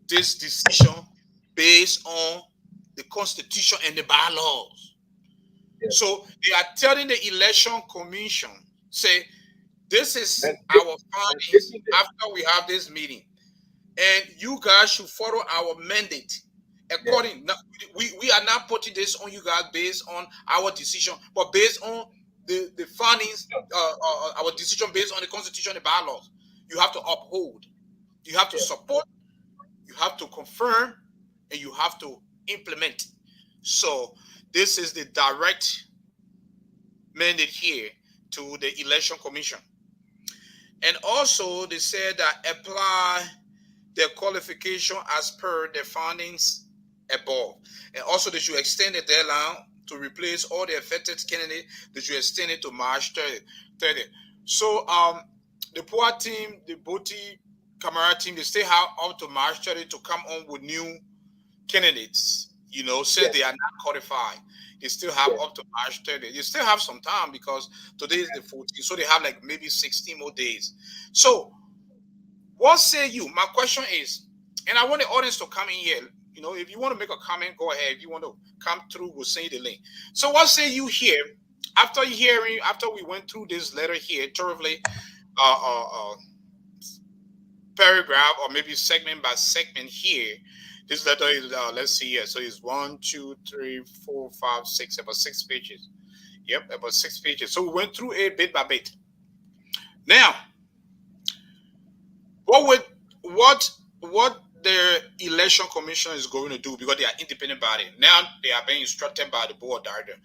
this decision based on the constitution and the bylaws. Yeah. So they are telling the election commission, say, this is And our and findings taking the after we have this meeting, and you guys should follow our mandate. yeah, According, we are not putting this on you guys based on our decision, but based on the findings, yeah, our decision based on the constitution and bylaws. You have to uphold, you have to yeah, support, you have to confirm, and you have to implement. So this is the direct mandate here to the election commission. And also they said that apply their qualification as per the findings above. And also they should extend the deadline to replace all the affected candidates. They should extend it to March 30. So the poor team, the Boti Camara team, they still have up to March 30 to come on with new candidates, since yeah, they are not qualified. They still have yeah. up to March 30. They still have some time because today is the 14th. So they have like maybe 16 more days. So what say you? My question is, and I want the audience to come in here. If you want to make a comment, go ahead. If you want to come through, we'll send you the link. So what say you here? After we went through this letter here thoroughly, paragraph or maybe segment by segment here. This letter is let's see here. So it's 1, 2, 3, 4, 5, 6, about 6 pages. Yep, about 6 pages. So we went through it bit by bit. Now, what the election commission is going to do, because they are independent body. Now they are being instructed by the board of directors.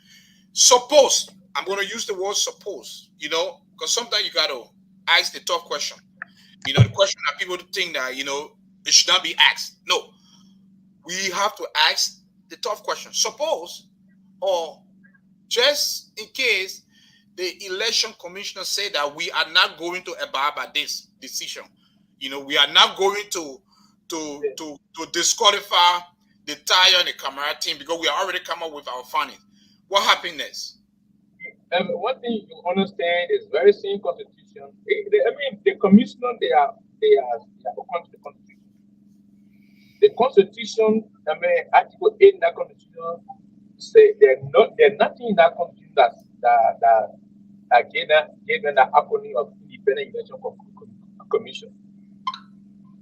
Suppose, I'm going to use the word suppose, because sometimes you got to ask the tough question. The question that people think that, it should not be asked. No, we have to ask the tough question. Suppose, or just in case the election commissioner say that we are not going to abide by this decision, we are not going to disqualify the Tire and the Camara team because we already come up with our findings. What happened next? One thing you understand is very same constitution. I mean, the commissioner they are according to the constitution. The constitution, I mean, Article 8 in that constitution say there's nothing in that constitution that gave them the acronym of independent election commission.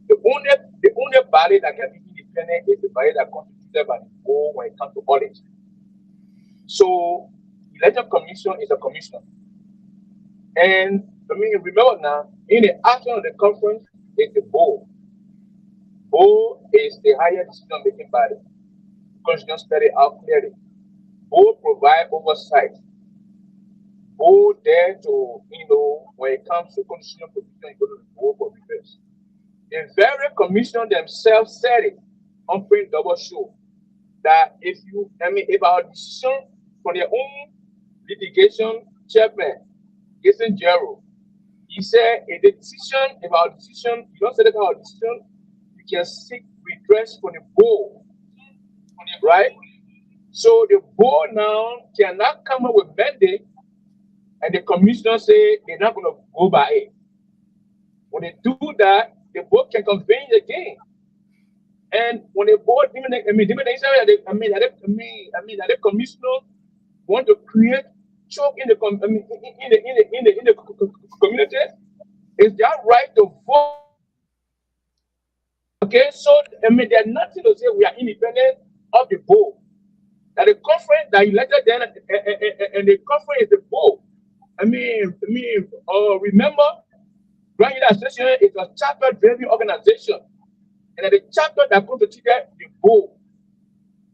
The only body that can be independent is the body that constituted by the board when it comes to audit. So election commission is a commission. And I mean, remember now, in the action of the conference is the board. Board is the higher decision making body. Constitution study out clearly. Board provide oversight. Board there to, when it comes to constitutional provision, you go to the board for request. The very commission themselves said it on print double show that if our decision for their own litigation chairman, Jason Gerald, he said if the decision, if our decision, you don't say that our decision, you can seek redress for the board, right? So the board now cannot come up with mandate, and the commissioner say they're not going to go by it. When they do that, the board can convene again. And when the board, the commissioner want to create choke in the community, it's their right to vote. Okay, so there's nothing to say we are independent of the board. That the conference that elected them, and the conference is the board. Remember Grand Union Association is a chapter-driven organization, and the chapter that go to the board,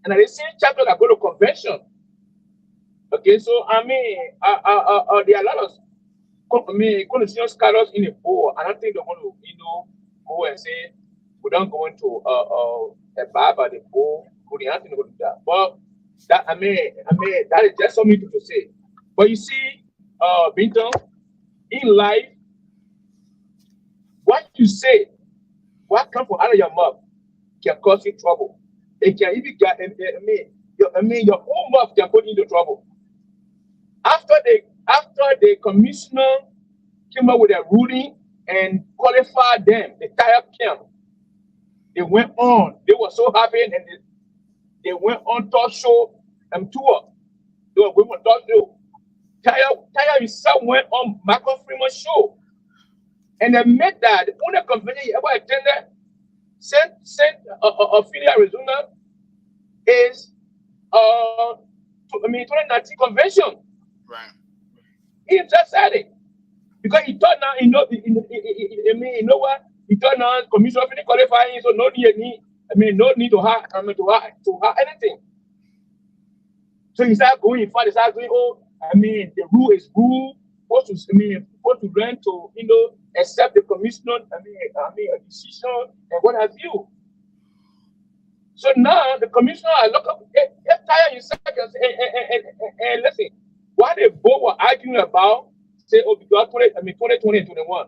and the same chapter that go to convention. Okay, so I mean, there are a lot of constitutional scholars in the board, and I think they're going to, go and say we don't go into a bar by the board. We don't think to do that. But that that is just something to say. But you see, Binton, in life, what you say, what comes from out of your mouth, can cause you trouble. It can even get, your own mouth can put you into trouble. After the commissioner came up with a ruling and qualified them, the tire camp, they went on. They were so happy, and they went on talk show and tour. They were going on talk show. Tire himself went on Michael Freeman's show, and they met that the only convention he ever attended, St. Ophelia, Arizona, is 2019 convention. Right. He just said it because he thought now, you know what? He thought now commission of qualifying, so no need to have anything. So he started going. In fact, he started going. The rule is rule. Supposed to learn to accept the commission. A decision and what have you. So now the commissioner look up, tire himself and listen. What they both were arguing about, say, because 2020 and 21,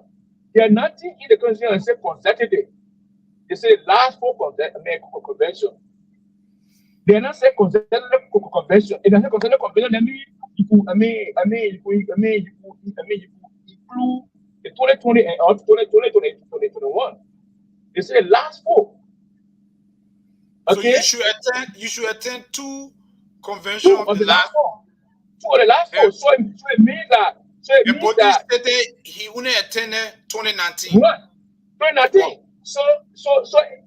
there's nothing in the constitution that say consecutive. They say last for convention. They are not say consecutive convention. It doesn't consecutive convention. That means you include the 2020 and 2021. They say last four. Okay. So you should attend two conventions of the last four. So it means that. He only attended 2019. Right. 2019. So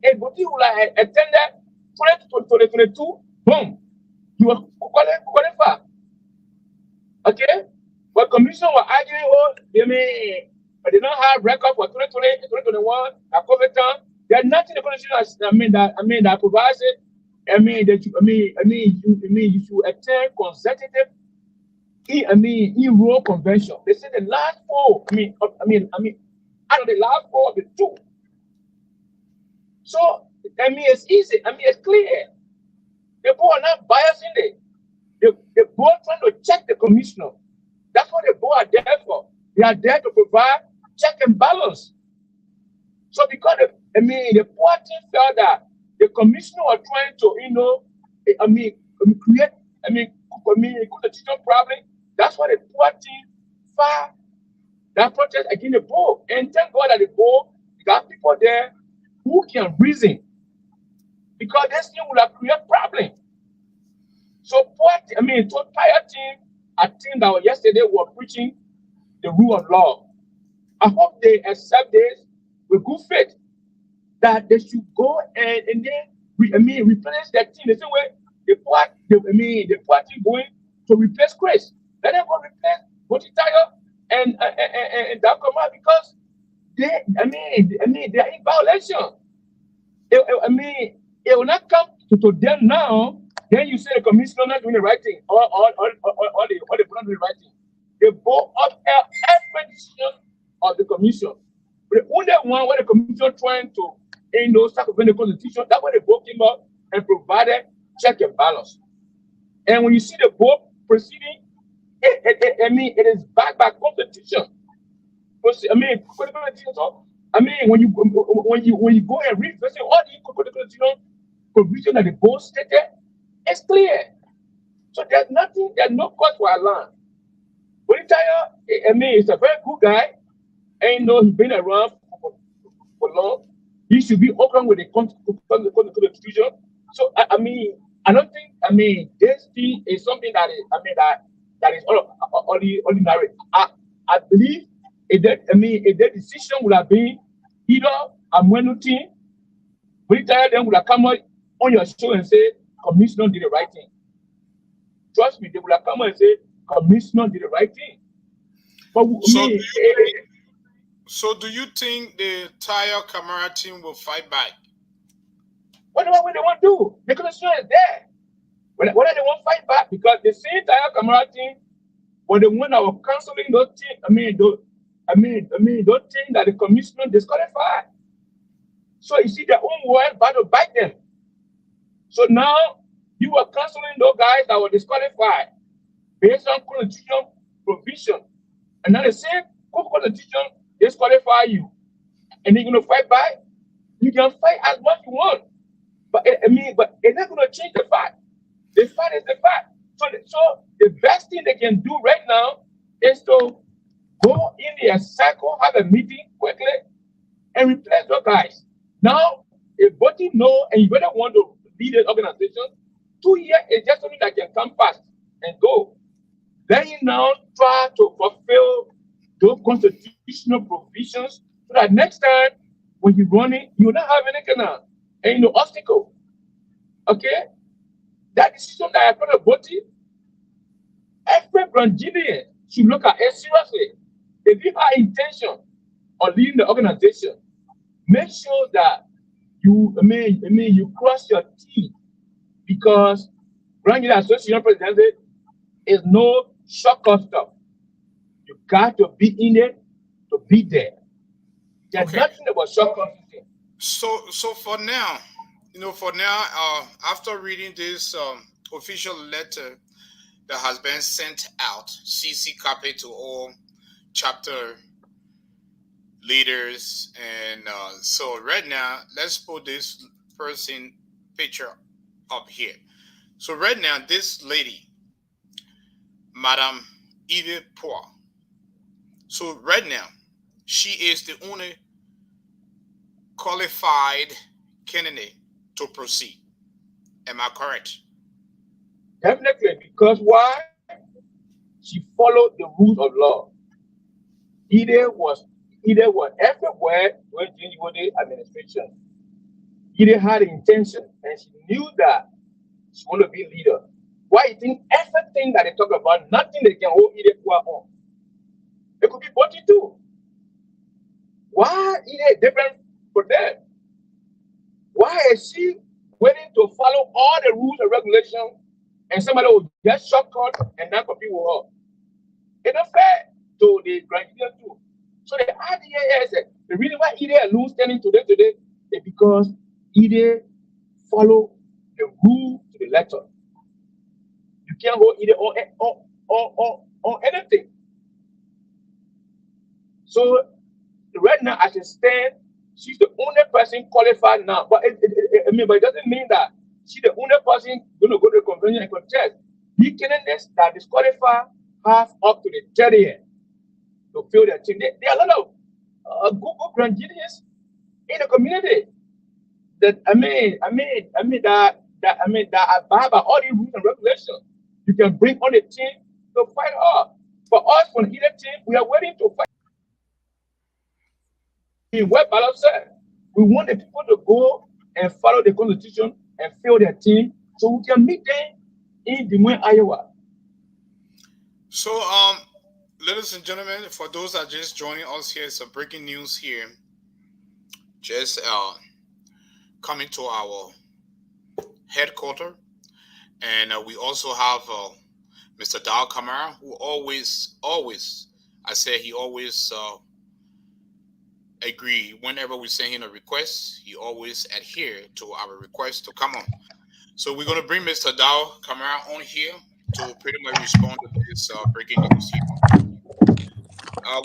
a body who attended 2022, boom, you were qualified. Okay? But commission were arguing, but they don't have record for 2020 and 2021 at COVID time. There's nothing the constitution that provides it. You should attend consecutive in-row convention. They say the last four, out of the last four of the two. So, it's easy. It's clear. The board are not biasing it. The board trying to check the commissioner. That's what the board are there for. They are there to provide check and balance. So, because the party felt that the commissioner was trying to, create, constitutional problem. That's why the party filed that protest against the board. And thank God that the board got people there who can reason. Because this thing will have created problem. So party, entire team, I think that yesterday were preaching the rule of law. I hope they accept this with good faith that they should go and then replenish their team the same way the party going to replace Chris. Let them go replace Botitayo and Dakoma because they are in violation. It will not come to them now. Then you say the commissioner not doing the right thing, or the not doing the right thing. They both upheld every decision of the commission. But the only one where the commission trying to circumvent the constitution, that's why they both came up and provided check and balance. And when you see the board proceeding, it is backed by constitution. When you go and read, all the constitutional provision that the board stated, it's clear. So there's no cause for alarm. Bonitaya, is a very good guy. And he's been around for long. He should be open with the constitution. So I don't think this thing is something that is ordinary. I believe the decision would have been either Amwenuti, Bonitaya then would have come on your show and say, Commissioner did the right thing. Trust me, they will have come and say, Commissioner did the right thing. But So, do you think the entire Camara team will fight back? What do they want to do? The constitution is there. Whether they want to fight back, because the same entire Camara team were the one that were canceling those things. Those things that the commissioner disqualified. So you see their own word battle back them. So now you are canceling those guys that were disqualified based on constitutional provision. And now the same constitution disqualify you. And you're gonna fight back. You can fight as much you want. But it's not gonna change the fact. The fact is the fact. So the best thing they can do right now is to go in their cycle, have a meeting quickly, and replace those guys. Now, if both you know and you really want to lead an organization, 2 years is just something that can come fast and go. Then you now try to fulfill those constitutional provisions so that next time when you run it, you will not have any kind of obstacle. Okay? That decision that I put a body, every Brazilian should look at it seriously. If you have intention of leading the organization, make sure that you cross your teeth, because Grand Association President is no shortcut stuff. You got to be in it to be there. There's nothing about shortcut. So for now, after reading this official letter that has been sent out, CC copy to all chapter leaders, and so right now, let's put this person picture up here. So right now, this lady, Madame Edith Poir. So right now, she is the only qualified candidate to proceed. Am I correct? Definitely, because why? She followed the rules of law. Either was everywhere during the administration. Either had the intention, and she knew that she wanted to be leader. Why you think everything that they talk about, nothing they can hold either on? It could be body too. Why either different for them? Why is she willing to follow all the rules and regulations, and somebody will get shortcut and not compete with her? It's not fair to the Ghanaian too. So the idea is that the reason why EDE lose standing today is because EDE follow the rule to the letter. You can't hold EDE on anything. So right now, as it stands, she's the only person qualified now. But it doesn't mean that she's the only person going to go to the convention and contest. The candidates that disqualify have up to the 30th to fill their team. There are a lot of good Ghanaians in the community that that abide by all the rules and regulations. You can bring on the team to fight hard. For us, on either team, we are waiting to fight. What Ballot said, we want the people to go and follow the constitution and fill their team so we can meet them in Des Moines, Iowa. So, ladies and gentlemen, for those that are just joining us here, some breaking news here. Just coming to our headquarters, and we also have Mr. Dal Kamara, who always, I say he always agree whenever we send him a request. He always adhere to our request to come on. So we're going to bring Mr. Dal Kamara on here to pretty much respond to this breaking news here.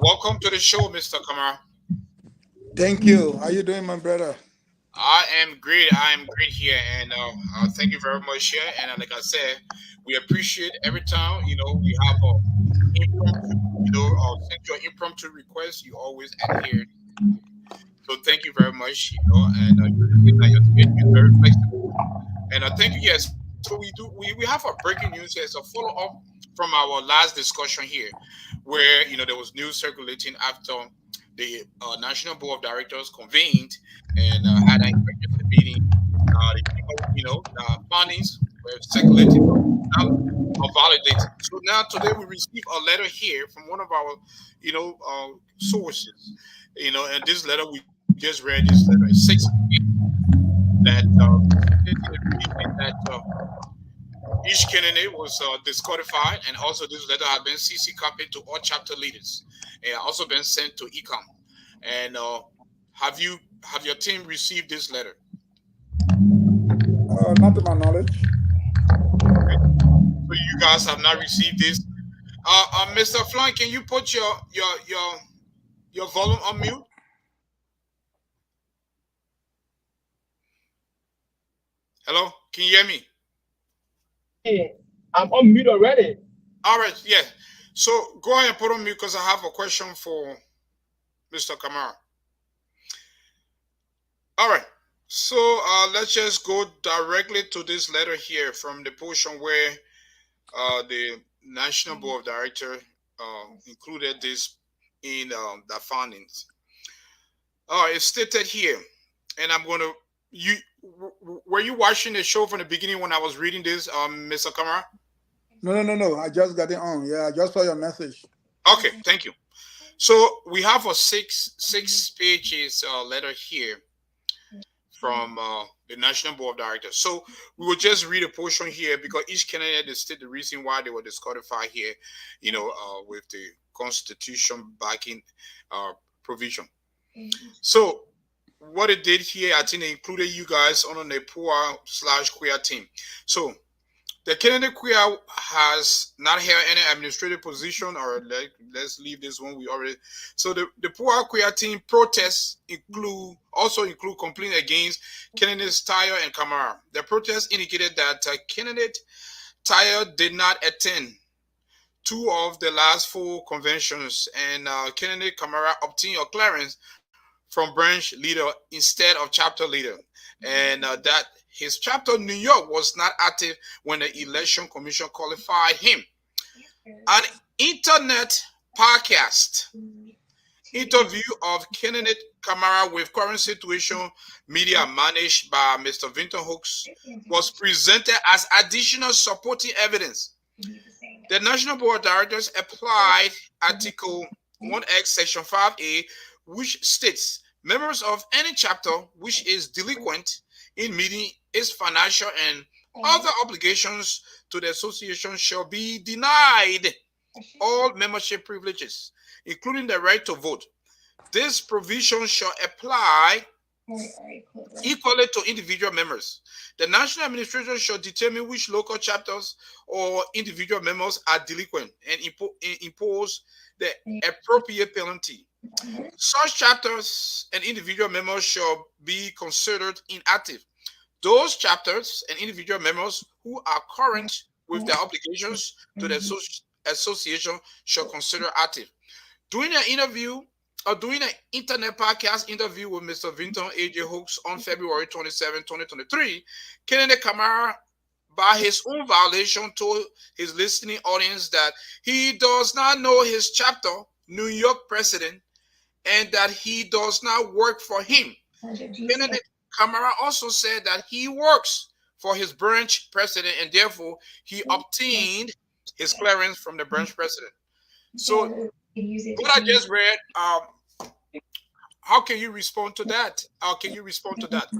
Welcome to the show, Mr. Kamara. Thank you. How you doing, my brother? I am great here, and thank you very much here. And like I said, we appreciate every time we have send your impromptu request. You always adhere. So thank you very much. And you're very flexible. And thank you. Yes. So we have a breaking news here. It's a follow up from our last discussion here, where there was news circulating after the National Board of Directors convened and had an emergency meeting. The findings were circulated. validated. So now today we receive a letter here from one of our, sources, and this letter we just read, this letter is 6 pages that stating the reason that each candidate was disqualified, and also this letter had been CC copied to all chapter leaders, and also been sent to ECOM. And have your team received this letter? Not to my knowledge. Okay. So you guys have not received this. Mr. Flan, can you put your volume on mute? Hello, can you hear me? Hey, I'm on mute already. All right, yeah. So go ahead and put on mute because I have a question for Mr. Kamara. All right. So let's just go directly to this letter here from the portion where the National Board of Directors included this in the findings. It's stated here, and I'm going to were you watching the show from the beginning when I was reading this, Mr. Kamara? No. I just got it on. Yeah, I just saw your message. Okay, thank you. So we have a six pages letter here from the National Board of Directors. So we will just read a portion here because each candidate stated the reason why they were disqualified here, with the Constitution backing provision. So what it did here, I think it included you guys on the poor/queer team. So the candidate queer has not held any administrative position, or let's leave this one. We already. So the poor queer team protests also include complaint against candidates Tyre and Kamara. The protest indicated that candidate Tyre did not attend 2 of the last 4 conventions, and candidate Kamara obtained a clearance from branch leader instead of chapter leader, and that his chapter New York was not active when the election commission qualified him. An internet podcast interview of candidate Kamara with current situation media managed by Mr. Vinton Hooks was presented as additional supporting evidence. The National Board of Directors applied Article 1X Section 5A, which states members of any chapter which is delinquent in meeting its financial and other obligations to the association shall be denied all membership privileges, including the right to vote. This provision shall apply equally to individual members. The national administrator shall determine which local chapters or individual members are delinquent and impose the appropriate penalty. Such chapters and individual members shall be considered inactive. Those chapters and individual members who are current with their obligations to the association shall consider active. During an internet podcast interview with Mr. Vinton A.J. Hooks on February 27, 2023, Kennedy Kamara, by his own violation, told his listening audience that he does not know his chapter New York president and that he does not work for him. Kennedy Kamara also said that he works for his branch president and therefore he obtained his clearance from the branch president. So what I just read, how can you respond to that? How can you respond to that?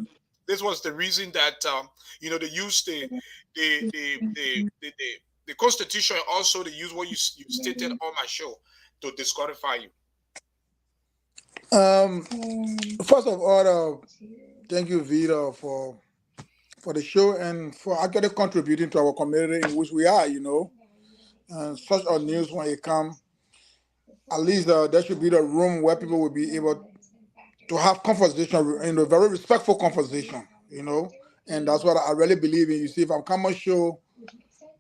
This was the reason that they used the Constitution, and also they use what you stated on my show to disqualify you. First of all, thank you, Vito, for the show and for actually contributing to our community in which we are. And such a news when it comes, at least there should be the room where people will be able to have conversation, very respectful conversation, and that's what I really believe in. You see, if I'm coming show,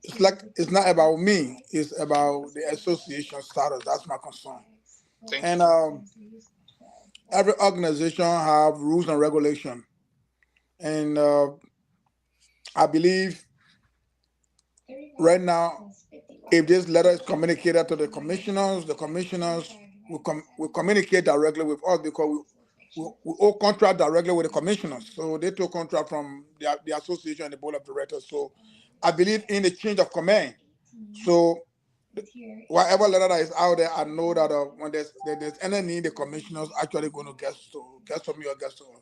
it's not about me, it's about the association status. That's my concern. And every organization have rules and regulation, and I believe right now, if this letter is communicated to the commissioners will communicate directly with us because we all contract directly with the commissioners. So they took contract from the association and the board of directors. So I believe in the change of command. So whatever letter that is out there, I know that when there's any need, the commissioners actually going to get to me or get to her.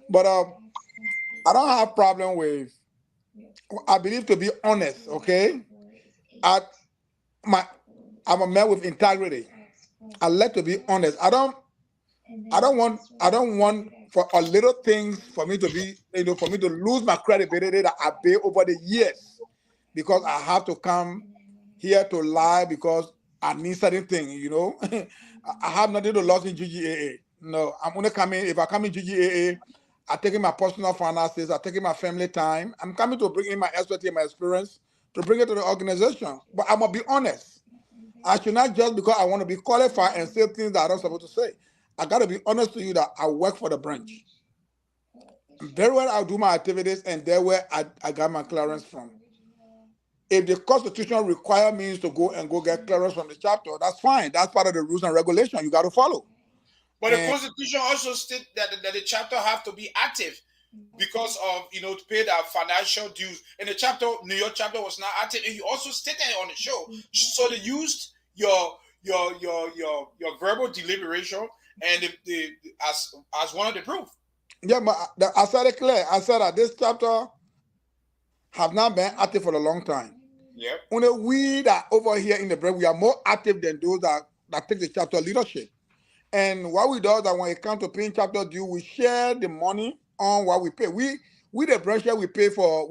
But I don't have problem with. I believe to be honest. Okay, I my I'm a man with integrity. I like to be honest. I don't want for a little things for me to be for me to lose my credibility that I built over the years because I have to come here to lie because I need certain things. I have nothing to lose in GGAA. No, I'm only coming if I come in GGAA. I'm taking my personal finances. I'm taking my family time. I'm coming to bring in my expertise, my experience to bring it to the organization. But I'm gonna be honest. I should not just because I want to be qualified and say things that I'm not supposed to say. I got to be honest to you that I work for the branch. Very well, I'll do my activities, and there where I got my clearance from. If the constitution requires me to go get clearance from the chapter, that's fine. That's part of the rules and regulation you got to follow. But the Constitution also states that the chapter have to be active because of to pay their financial dues. And the chapter, New York chapter, was not active, and you also stated it on the show. So they used your verbal deliberation and as one of the proof. Yeah, but I said it clear. I said that this chapter have not been active for a long time. Yep. Only we that over here in the break, we are more active than those that take the chapter leadership. And what we do is that when it comes to paying chapter due, we share the money on what we pay. We the branch here, we pay for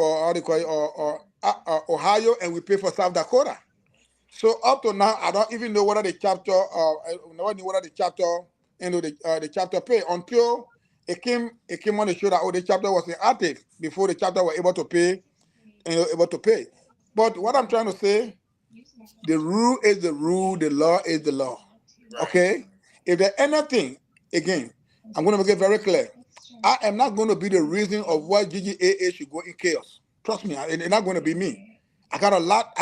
all the Ohio, and we pay for South Dakota. So up to now, I don't even know whether the chapter, I don't know whether the chapter, the chapter pay until it came on the show that the chapter was inactive before the chapter were able to pay, able to pay. But what I'm trying to say, the rule is the rule, the law is the law. Right. Okay? If there's anything, again, I'm going to make it very clear. I am not going to be the reason of why GGAA should go in chaos. Trust me, it's not going to be me. I got a lot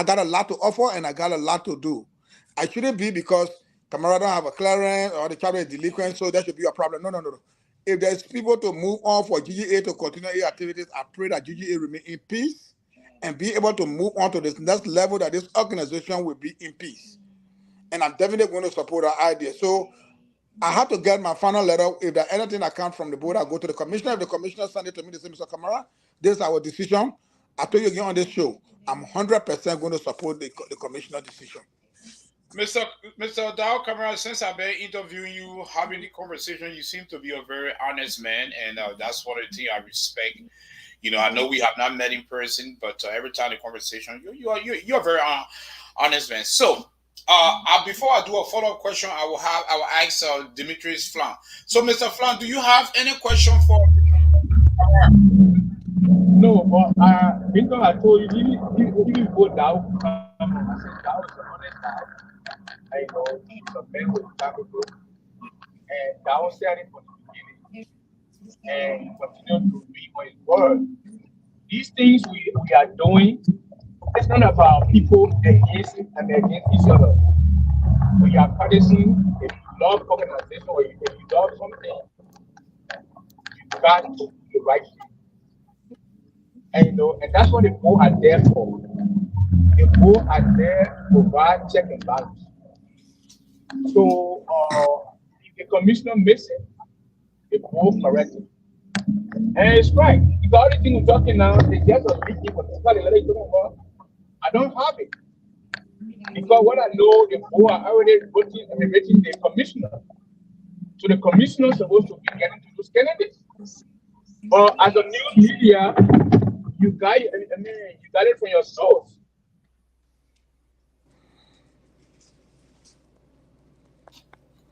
to offer, and I got a lot to do. I shouldn't be because Tamara don't have a clearance or the chapter is delinquent, so there should be a problem. No, no, no, no. If there's people to move on for GGA to continue their activities, I pray that GGA remain in peace and be able to move on to this next level that this organization will be in peace. And I'm definitely going to support our idea. So I have to get my final letter. If there's anything that comes from the board, I'll go to the commissioner. If the commissioner send it to me, they say, Mr. Kamara, this is our decision. I told you again on this show, I'm 100% going to support the commissioner decision. Mr. Mr. Dow Camara, since I've been interviewing you, having the conversation, you seem to be a very honest man, and that's one of the things I respect. I know we have not met in person, but every time the conversation, you're a very honest man. So, before I do a follow up question, I will ask Demetrius Flan. So, Mr. Flan, do you have any question for? No, but because I told you, even go down, I said that was a honest guy. I know he's a man with a group, and that was said it from the beginning, and he continued to read my word. These things we are doing, it's not about people against each other. When you are practicing, if you love organization or if you love something, you got to do the right thing. And that's what the board are there for. The board are there to provide check and balance. So if the commissioner misses it, the board corrects it. And it's right. The only thing we're talking now is just a meeting for the I don't have it. Because what I know, the board are already rating the commissioner. So the commissioner is supposed to be getting to those candidates. But as a new media, you got it from your source.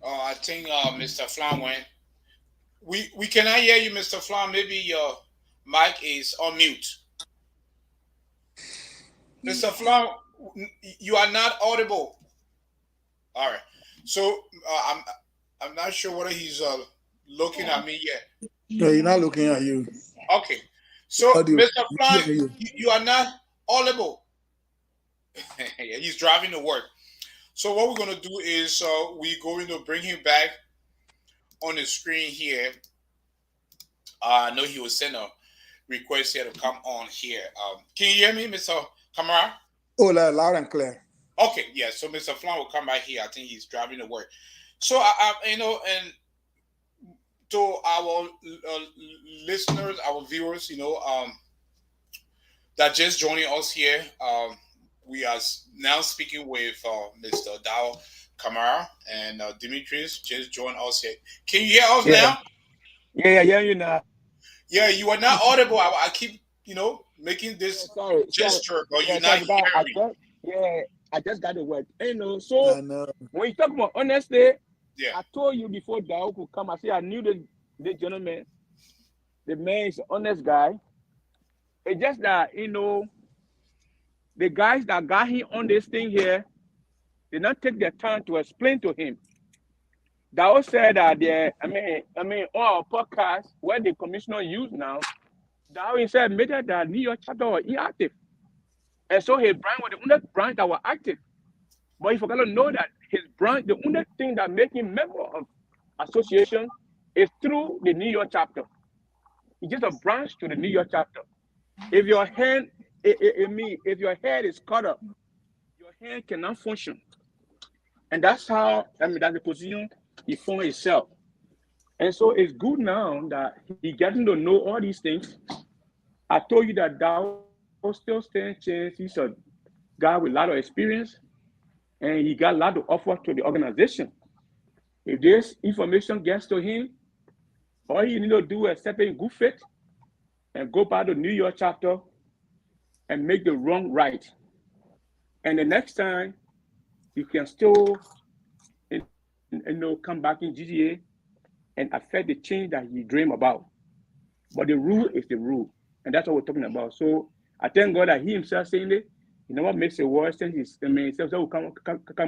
I think Mr. Flan went. We cannot hear you, Mr. Flan. Maybe your mic is on mute. Mr. Flan, you are not audible. All right. So I'm not sure whether he's looking at me yet. No, he's not looking at you. Okay. So Mr. Flan, you are not audible. He's driving to work. So what we're gonna do is we're going to bring him back on the screen here. I know he will send a request here to come on here. Can you hear me, Mr. Kamara? Oh, loud and clear. Okay, yeah. So Mr. Flan will come back here. I think he's driving to work. So and to our listeners, our viewers, that just joining us here. We are now speaking with Mr. Dao Kamara and Demetrius just joined us here. Can you hear us Yeah, now? yeah, you know. Yeah, you are not audible. I keep, making Yeah, this sorry. gesture, but you're Yeah, not sorry, because hearing me. I just got the word. So I know. when you talk about honesty, Yeah. I told you before Dao could come. I said I knew the gentleman. The man is an honest guy. It's just that the guys that got him on this thing here did not take their time to explain to him. Dao said that on our podcast where the commissioner used now, Dao said admitted that New York chapter was inactive. And so his branch was the only branch that was active. But you forgot to know that his branch, the only thing that make him member of association is through the New York chapter. It's just a branch to the New York chapter. If your hand, if your head is cut up, your hand cannot function. And that's how, that's the position he found himself. And so it's good now that he getting to know all these things. I told you that Dow still stands chance. He's a guy with a lot of experience and he got a lot to offer to the organization. If this information gets to him, all he need to do is step in good faith and go by the New York chapter and make the wrong right. And the next time, you can still come back in GGA and affect the change that he dream about. But the rule is the rule. And that's what we're talking about. So I thank God that he himself saying it. You know what makes it worse? Himself will come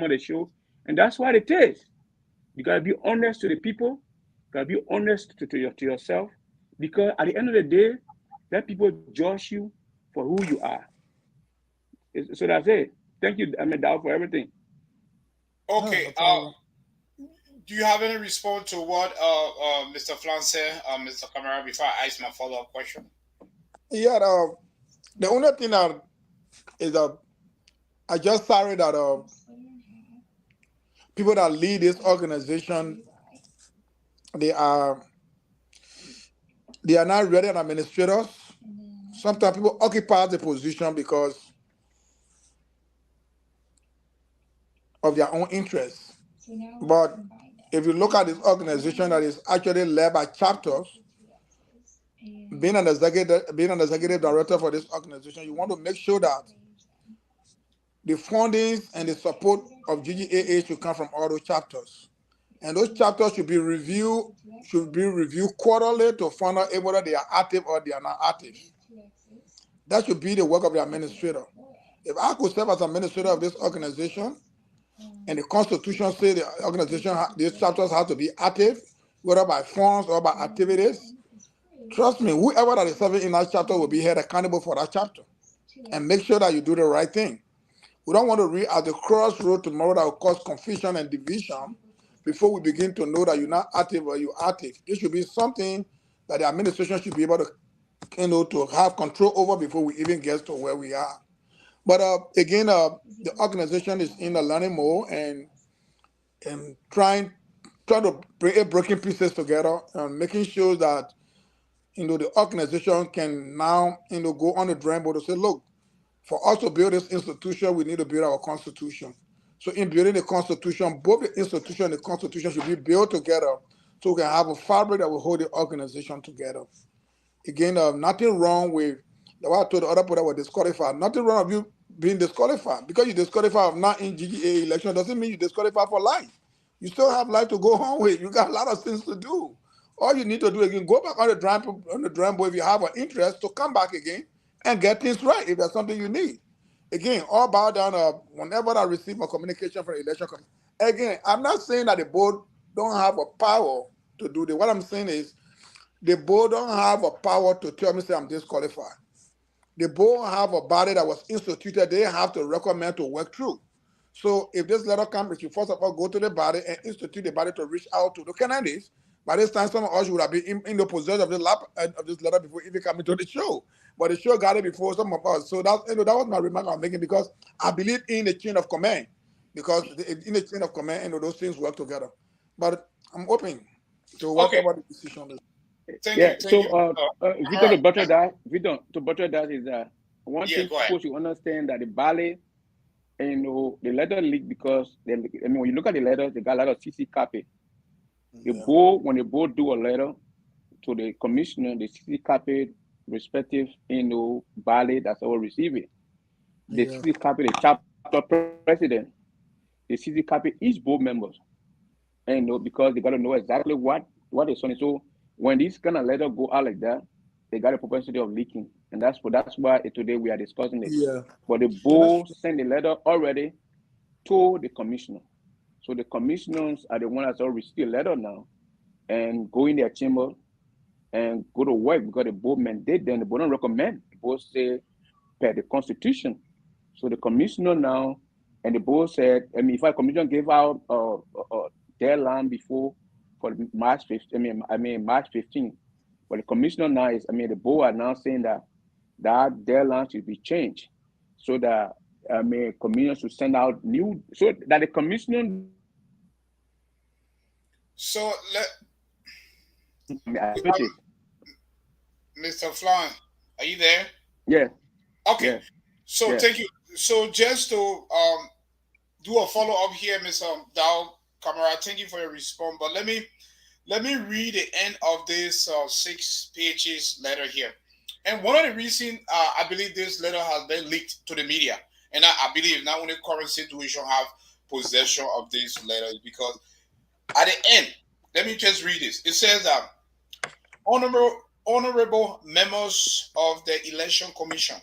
on the show. And that's what it is. You gotta be honest to the people. You gotta be honest to yourself. Because at the end of the day, let people judge you for who you are. So that's it. Thank you, Dow, for everything. No, Okay. no problem. Do you have any response to what Mr. Flan said, Mr. Kamara, before I ask my follow-up question? Yeah, the only thing that is I just sorry that people that lead this organization they are they are not ready as administrators. Sometimes people occupy the position because of their own interests. But if you look at this organization that is actually led by chapters, being an executive director for this organization, you want to make sure that the fundings and the support of GGAA should come from all those chapters. And those chapters should be reviewed quarterly to find out whether they are active or they are not active. That should be the work of the administrator. If I could serve as administrator of this organization, and the Constitution says the organization, these chapters have to be active, whether by funds or by activities. Trust me, whoever that is serving in that chapter will be held accountable for that chapter, and make sure that you do the right thing. We don't want to reach at the crossroad tomorrow that will cause confusion and division before we begin to know that you're not active or you're active. This should be something that the administration should be able to have control over before we even get to where we are. But again, the organization is in a learning mode and trying to bring breaking pieces together and making sure that the organization can now go on the drawing board to say, look, for us to build this institution, we need to build our constitution. So in building the constitution, both the institution and the constitution should be built together so we can have a fabric that will hold the organization together. Again, nothing wrong with what I told the other people that were disqualified. Nothing wrong with you being disqualified. Because you disqualified of not in GGA election doesn't mean you disqualified for life. You still have life to go home with. You got a lot of things to do. All you need to do again, go back on the drawing board if you have an interest to come back again and get things right if there's something you need. Again, all bow down. Whenever I receive a communication from the election commission, again, I'm not saying that the board don't have a power to do that. What I'm saying is the board don't have a power to tell me say I'm disqualified. The board have a body that was instituted. They have to recommend to work through. So if this letter comes, you first of all go to the body and institute the body to reach out to the candidates. By this time, some of us would have been in the possession of this letter before even coming to the show. but the show got it before some of us. So that that was my remark I'm making because I believe in the chain of command because in the chain of command, those things work together. But I'm open to Okay, whatever the decision is. thank Yeah. you, thank So, you. Victor, All to right, butter that, Victor, to butter that is one yeah, thing go ahead. people should understand that the ballet, the letter leak because they, I mean, when you look at the letter, they got a lot of CC copy. The Yeah. board, when the board do a letter to the commissioner, the CC copy respective, ballet that's all receive it. The Yeah. CC copy the chapter president, the CC copy each board members, because they got to know exactly what they're sending. So when this kind of letter go out like that, they got a propensity of leaking, and that's why today we are discussing it. Yeah. But the Yeah, that's board true. sent the letter already to the commissioner. So the commissioners are the ones that's all receive the letter now and go in their chamber and go to work because the board mandate them. The board don't recommend. The board say per the constitution. So the commissioner now and the board said, I mean, if a commissioner gave out a deadline before for March 15th, March 15th. But the commissioner now is, the board are now saying that that deadline should be changed so that commissioner should send out new so that the commissioner don't have to wait So let I switch it. Mr. Flan, are you there? Yeah, Okay, yeah, so yeah. thank you. So just to do a follow up here, Mr. Dow Camara, thank you for your response. But let me read the end of this 6 pages letter here. And one of the reasons I believe this letter has been leaked to the media, and I believe not only current situation have possession of this letter, is because at the end, let me just read this. It says that honorable members of the Election Commission,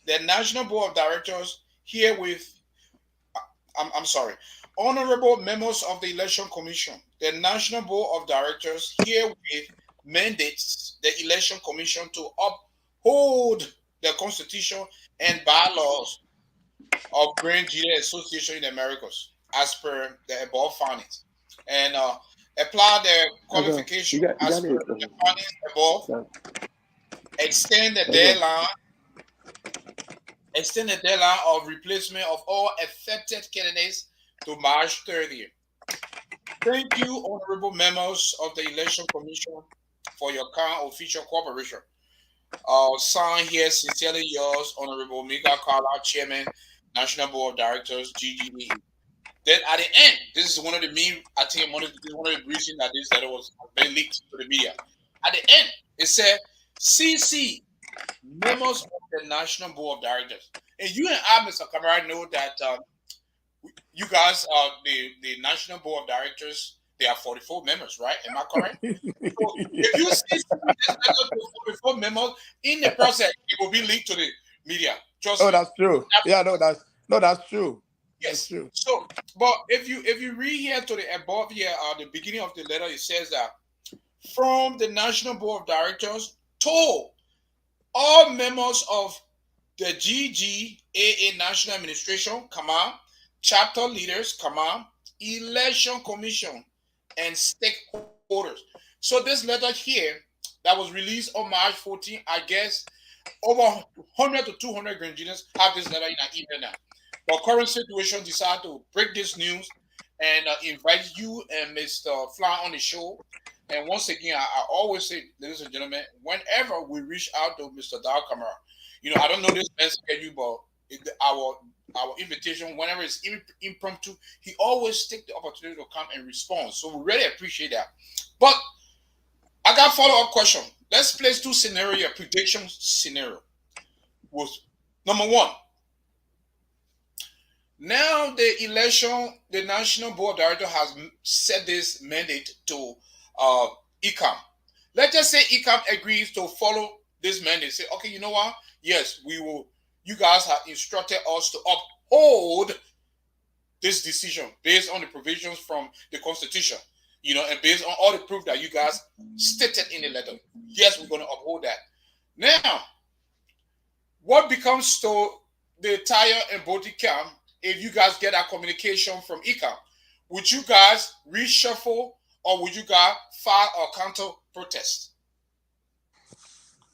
the National Board of Directors herewith I'm sorry. Honorable members of the Election Commission, the National Board of Directors herewith mandates the Election Commission to uphold the Constitution and bylaws of Grand GEDEH Association in the Americas, as per the above findings, and apply the Okay. qualification You as got per it. the findings above, Okay. extend the Okay. deadline, of replacement of all affected candidates to March 30th. Thank you, honorable members of the Election Commission, for your kind official cooperation. Signed here, sincerely yours, Honorable Mika Carla, Chairman, National Board of Directors, GGAA. Then at the end, this is one of the main, I think this is one of the reasons that this letter was been leaked to the media. At the end, it said, CC, members of the National Board of Directors. And you and I, Mr. Kamara, know that you guys are the National Board of Directors. There are 44 members, right? Am I correct? So if you see this letter to 44 members in the process, it will be leaked to the media. Trust Oh, me. that's true. Yeah, that's true. That's Yes. true. So, but if you read here to the above here, the beginning of the letter, it says that from the National Board of Directors to all members of the GGAA National Administration, chapter leaders, election commission, and stakeholders. So this letter here that was released on March 14, I guess over 100 to 200 Grenadians have this letter in an email now. But current situation decided to break this news and invite you and Mr. Fly on the show. And once again, I always say, ladies and gentlemen, whenever we reach out to Mr. Dow Kamara, I don't know this man's schedule, but our invitation, whenever it's impromptu, he always take the opportunity to come and respond. So we really appreciate that. But I got follow-up question. Let's place two scenario prediction scenario. Was number one. Now the National Board of Directors has set this mandate to ECAM. Let's just say ECAM agrees to follow this mandate. Say, okay, you know what? Yes, we will. You guys have instructed us to uphold this decision based on the provisions from the Constitution, and based on all the proof that you guys stated in the letter. Yes, we're going to uphold that. Now, what becomes to the tire and body cam if you guys get that communication from ECAM? Would you guys reshuffle or would you guys file a counter protest?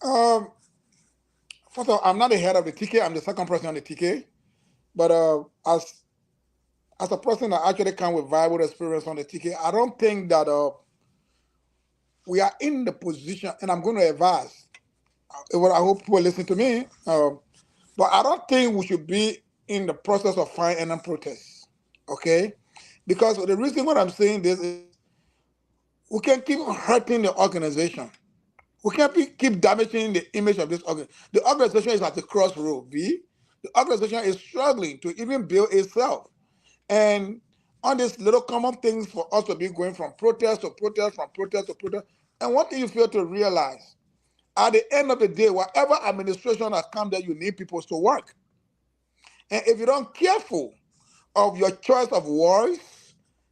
Um, First of all, I'm not the head of the TK. I'm the second person on the TK. But as a person that actually come with viable experience on the TK, I don't think that we are in the position, and I'm going to advise. Well, I hope people listen to me. But I don't think we should be in the process of fighting and protests. Okay, because the reason what I'm saying this is we can keep hurting the organization. We can't keep damaging the image of this organization. The organization is at the crossroad. The organization is struggling to even build itself. And on this little common things for us to be going from protest to protest, from protest to protest. And one thing you fail to realize, at the end of the day, whatever administration has come there, you need people to work. And if you don't careful of your choice of words,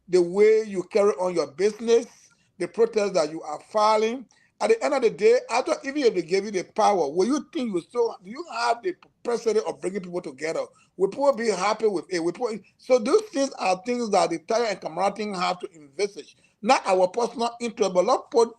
the way you carry on your business, the protest that you are filing. At the end of the day, after even if they give you the power, will you think you still do you have the precedent of bringing people together? Will people be happy with it? So those things are things that the Tire and Camaraderie have to envisage, not our personal interest, but not put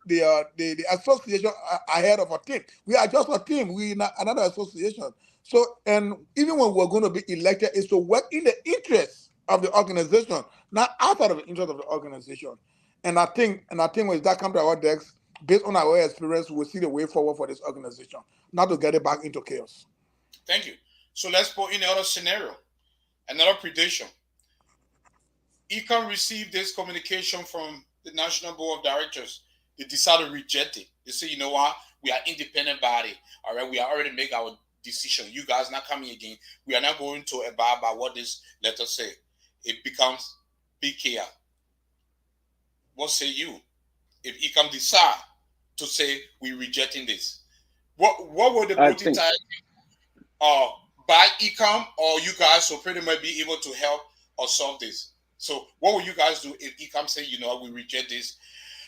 the association ahead of a team. We are just a team. We not another association. So, and even when we're going to be elected, is to work in the interest of the organization, not outside of the interest of the organization. And I think when that comes to our decks, based on our experience, we'll see the way forward for this organization, not to get it back into chaos. Thank you. So let's put in another scenario, another prediction. Econ received this communication from the National Board of Directors. They decided to reject it. They say, you know what? We are independent body. All right, we are already make our decision. You guys not coming again. We are not going to abide by what this letter say. It becomes big chaos. What say you? If Econ decide to say we rejecting this, what would the voting time by Econ, or you guys will pretty much be able to help or solve this? So what will you guys do if Econ say, you know, we reject this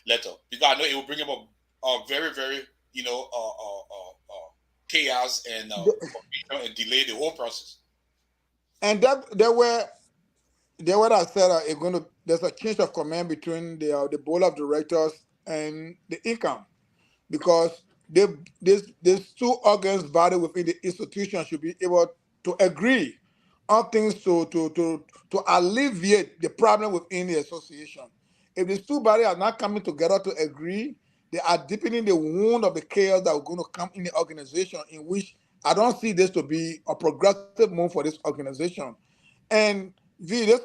letter? Because I know it will bring about very, very, chaos and and delay the whole process. And that there what I said there's a change of command between the board of directors and the income, because these two organs body within the institution should be able to agree on things to alleviate the problem within the association. If these two bodies are not coming together to agree, they are deepening the wound of the chaos that are going to come in the organization, in which I don't see this to be a progressive move for this organization. And there's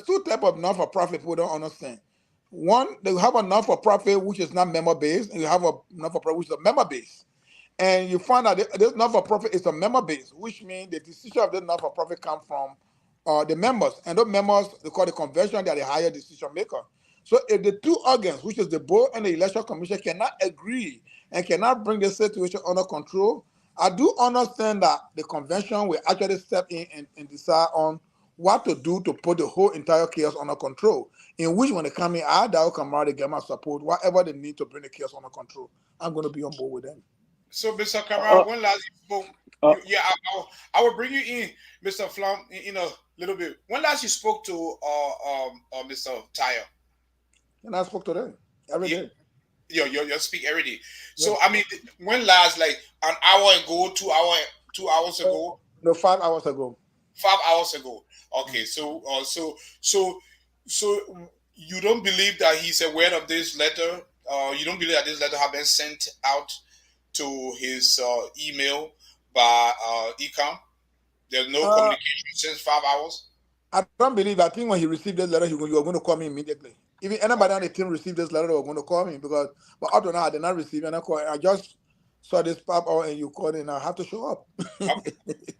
two type of non-for-profit people don't understand. One, they have a non-for-profit which is not member-based, and you have a non-for-profit which is a member-based. And you find out this non-for-profit is a member-based, which means the decision of the non-for-profit comes from the members. And those members, they call the convention, they are the higher decision maker. So if the two organs, which is the board and the election commission, cannot agree and cannot bring the situation under control, I do understand that the convention will actually step in and decide on what to do to put the whole entire chaos under control. In which, when they come in, I doubt Kamara get my support, whatever they need to bring the chaos under control. I'm going to be on board with them. So, Mr. Kamara, when last you spoke, I will bring you in, Mr. Flum, in a little bit. When last you spoke to Mr. Tyre? And I spoke to them every day. You speak every day. So I mean, when last, like an hour ago, 2 hours ago? No, 5 hours ago. 5 hours ago. Okay, so you don't believe that he's aware of this letter? You don't believe that this letter has been sent out to his email by Ecom? There's no communication since 5 hours? I don't believe. I think when he received this letter, you were going to call me immediately. Even anybody on the team received this letter, they were going to call me, but up to now, I did not receive any call. I just saw this pop out and you called, and I have to show up.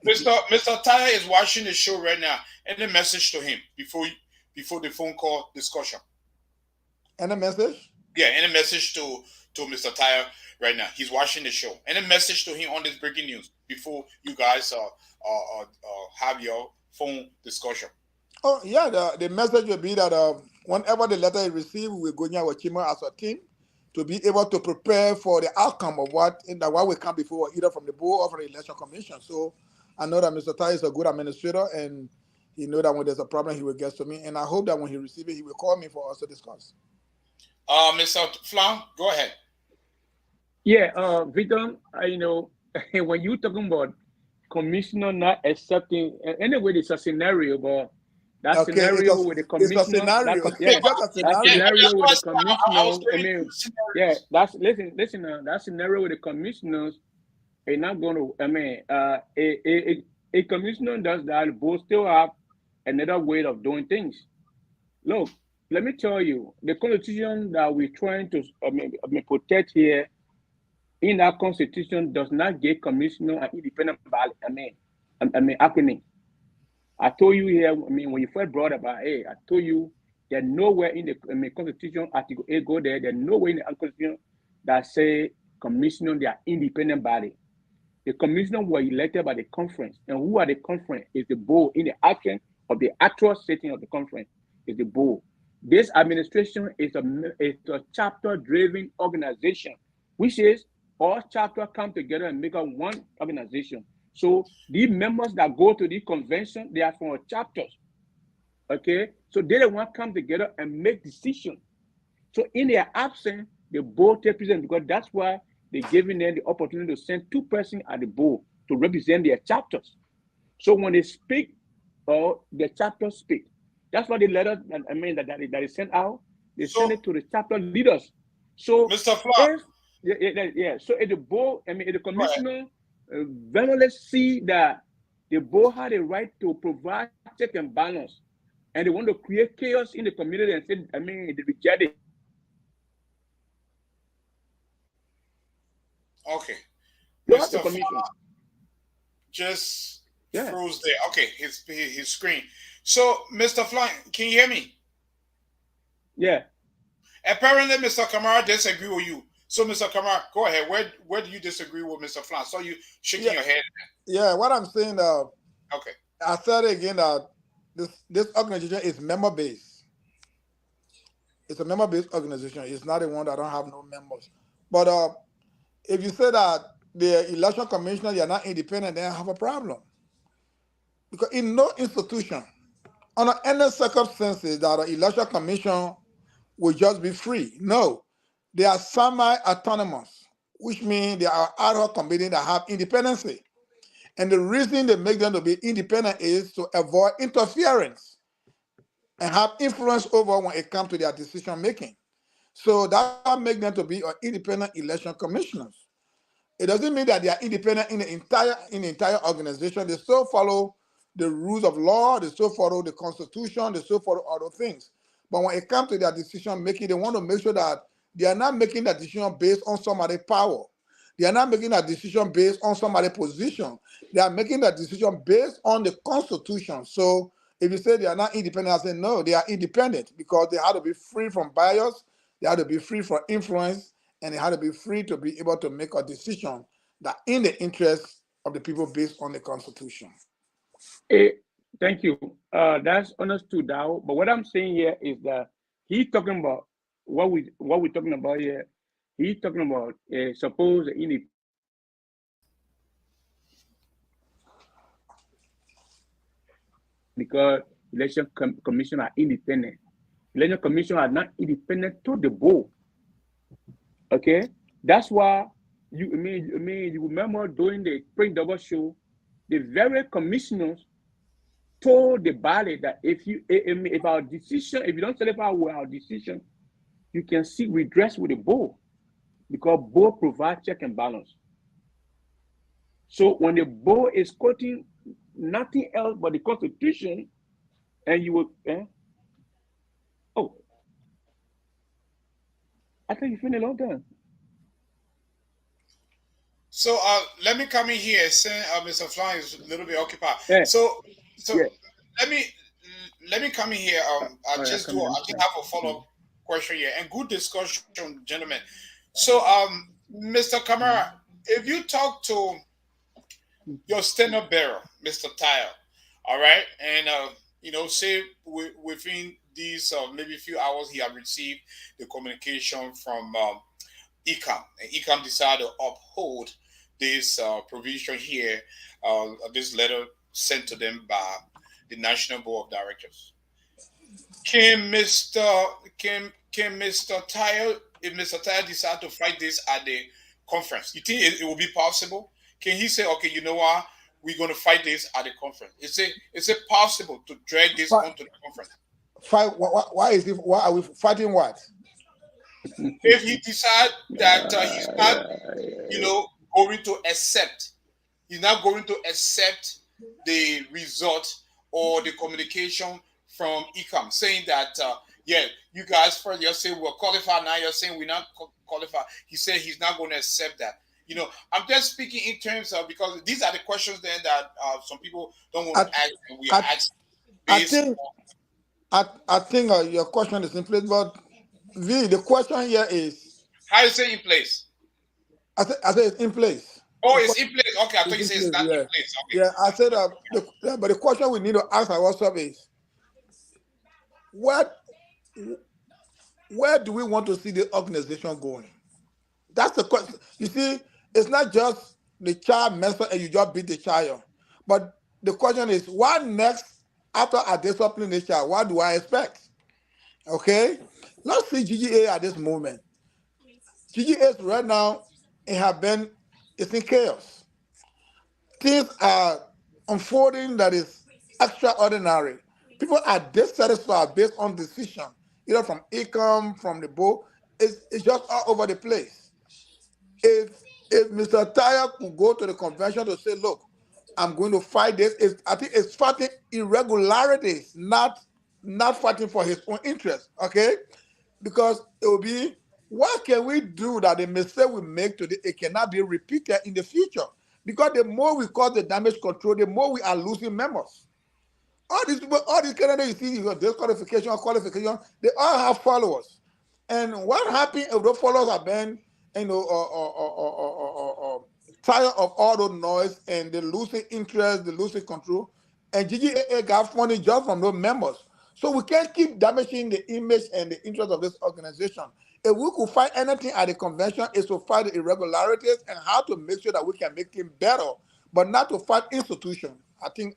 Mr. Tyre is watching the show right now. Any message to him before the phone call discussion? Any message? Yeah, any message to Mr. Tyre right now? He's watching the show. Any message to him on this breaking news before you guys have your phone discussion? Oh yeah, the message will be that whenever the letter is received, we're going out with Chima as a team to be able to prepare for the outcome of what will come before, either from the board or from the election commission. So I know that Mr. Tai is a good administrator, and he knows that when there's a problem, he will get to me. And I hope that when he receives it, he will call me for us to discuss. Mr. Flan, go ahead. Yeah, Victor, when you talking about commissioner not accepting, anyway, it's a scenario, but that Okay, scenario with the it's a commissioner, scenario. yeah, It's just a that Yeah, scenario. scenario that's with what I the said. I commissioner, was I creating mean, two yeah, scenarios. that's listen, that scenario with the commissioners is not going to, I mean, a commissioner does that, both still have another way of doing things. Look, let me tell you, the constitution that we're trying to, protect here in our constitution does not give commissioner an independent ballot. Acronym. I told you here, when you first brought about, hey, I told you there's nowhere in the constitution, article 8 go there, there's nowhere in the constitution that say commissioner, they are independent body. The commissioner were elected by the conference. And who are the conference? Is the board in the action of the actual setting of the conference is the board. This administration is a chapter-driven organization, which is all chapters come together and make up one organization. So these members that go to the convention, they are from chapters. Okay, so they don't want to come together and make decisions. So in their absence, the board represent because that's why they're giving them the opportunity to send two persons at the board to represent their chapters. So when they speak or the chapter speak, that's why the letter that is sent out, they send So, it to the chapter leaders. So Mr. Fla, if so if the board, if the go ahead. commissioner very see that the board had a right to provide check and balance, and they want to create chaos in the community and say, they reject it. Okay. You have the Mr. Fla commission. just Yeah. froze there. Okay, his screen. So, Mr. Fla, can you hear me? Yeah. Apparently, Mr. Kamara disagree with you. So, Mr. Kamara, go ahead. Where do you disagree with Mr. Flan? So you shaking Yeah, your head. yeah. What I'm saying, Okay. I said it again that this organization is member based. It's a member based organization. It's not the one that don't have no members. But if you say that the election commissioners are not independent, then I have a problem. Because in no institution, under any circumstances, that an election commission will just be free. No, they are semi-autonomous, which means they are ad hoc committee that have independency. And the reason they make them to be independent is to avoid interference and have influence over when it comes to their decision making. So that makes them to be an independent election commissioners. It doesn't mean that they are independent in the entire organization. They still follow the rules of law. They still follow the constitution. They still follow other things. But when it comes to their decision making, they want to make sure that they are not making that decision based on somebody's power. They are not making that decision based on somebody's position. They are making that decision based on the constitution. So if you say they are not independent, I say no, they are independent because they have to be free from bias. They have to be free from influence, and they had to be free to be able to make a decision that in the interest of the people based on the Constitution. Eh, thank you. That's understood now. But what I'm saying here is that he's talking about what we're talking about here. He's talking about suppose the independent because commission are independent. Election commission are not independent to the board. Okay, that's why you remember during the spring double show, the very commissioners told the body that if our decision, if you don't satisfy with our decision, you can seek redress with the board because board provide check and balance. So when the board is quoting nothing else but the constitution, and you will oh, I think you finished a long time. So let me come in here. Since Mr. Flan is a little bit occupied. Yeah, So yeah. let me let me come in here. Oh yeah, come here. I I'm just sorry. have a follow up question here and good discussion, gentlemen. So Mr. Kamara, if you talk to your standard bearer, Mr. Tile, all right, and say within these maybe a few hours he have received the communication from ECAM, and ECAM decided to uphold this provision here, this letter sent to them by the National Board of Directors. Can Mr. Tile, if Mr. Tile decide to fight this at the conference, you think it will be possible? can he say, okay, you know what, we're going to fight this at the conference? Is it possible to drag this Fight, onto the conference? fight. Why is it? Why are we fighting? What? If he decide that he's not, you yeah. know, going to accept, he's not going to accept the result or the communication from ECOM saying that, yeah, you guys first, you're saying we're qualified, now you're saying we're not qualified. He said he's not going to accept that. I'm just speaking in terms of, because these are the questions then that some people don't want I, to ask, and we I, are asking I based think on. I think your question is in place, but the question here is How is it in place? I say it's in place. Oh, The it's question in place. Okay, I thought is you in said it's place. not in Yeah, place. yeah. I Okay. said but the question we need to ask ourselves is what where do we want to see the organization going? That's the question. You see, it's not just the child mess up and you just beat the child, but the question is what next after I discipline the child? What do I expect? Okay, let's see GGA at this moment. GGA right now, it have been it's in chaos. Things are unfolding that is extraordinary. People are dissatisfied based on decision, either from income, from the board. It's just all over the place. If Mr. Taya could go to the convention to say, look, I'm going to fight this, I think it's fighting irregularities, not fighting for his own interest. Okay? Because it will be what can we do that the mistake we make today it cannot be repeated in the future? Because the more we cause the damage control, the more we are losing members. All these people, all these candidates you see, you got disqualification, qualification, they all have followers. And what happened if those followers have been, tired of all the noise and they losing interest, they losing control, and GGAA got money just from those members. So we can't keep damaging the image and the interest of this organization. If we could find anything at the convention, is to fight the irregularities and how to make sure that we can make things better, but not to fight institutions. I think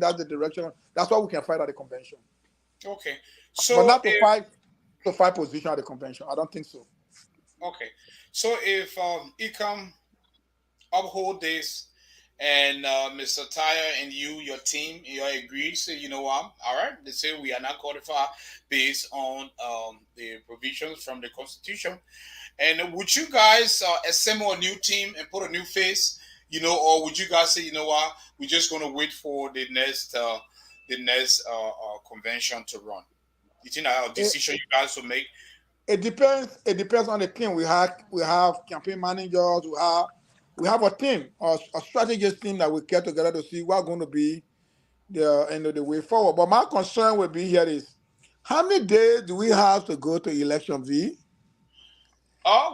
that's the direction. That's what we can fight at the convention, Okay. but So not if to fight position at the convention. I don't think so. okay, so if Ecom uphold this, and Mr. Tyre and you, your team, you all agree, say, you know what, all right, they say we are not qualified based on the provisions from the Constitution. And would you guys assemble a new team and put a new face, or would you guys say, you know what, we're just going to wait for the next convention to run? You think that a It, decision you guys will make? it depends. It depends on the team. We have campaign managers. We have a team, a strategist team that we get together to see what's going to be the way forward. But my concern will be here is how many days do we have to go to election V?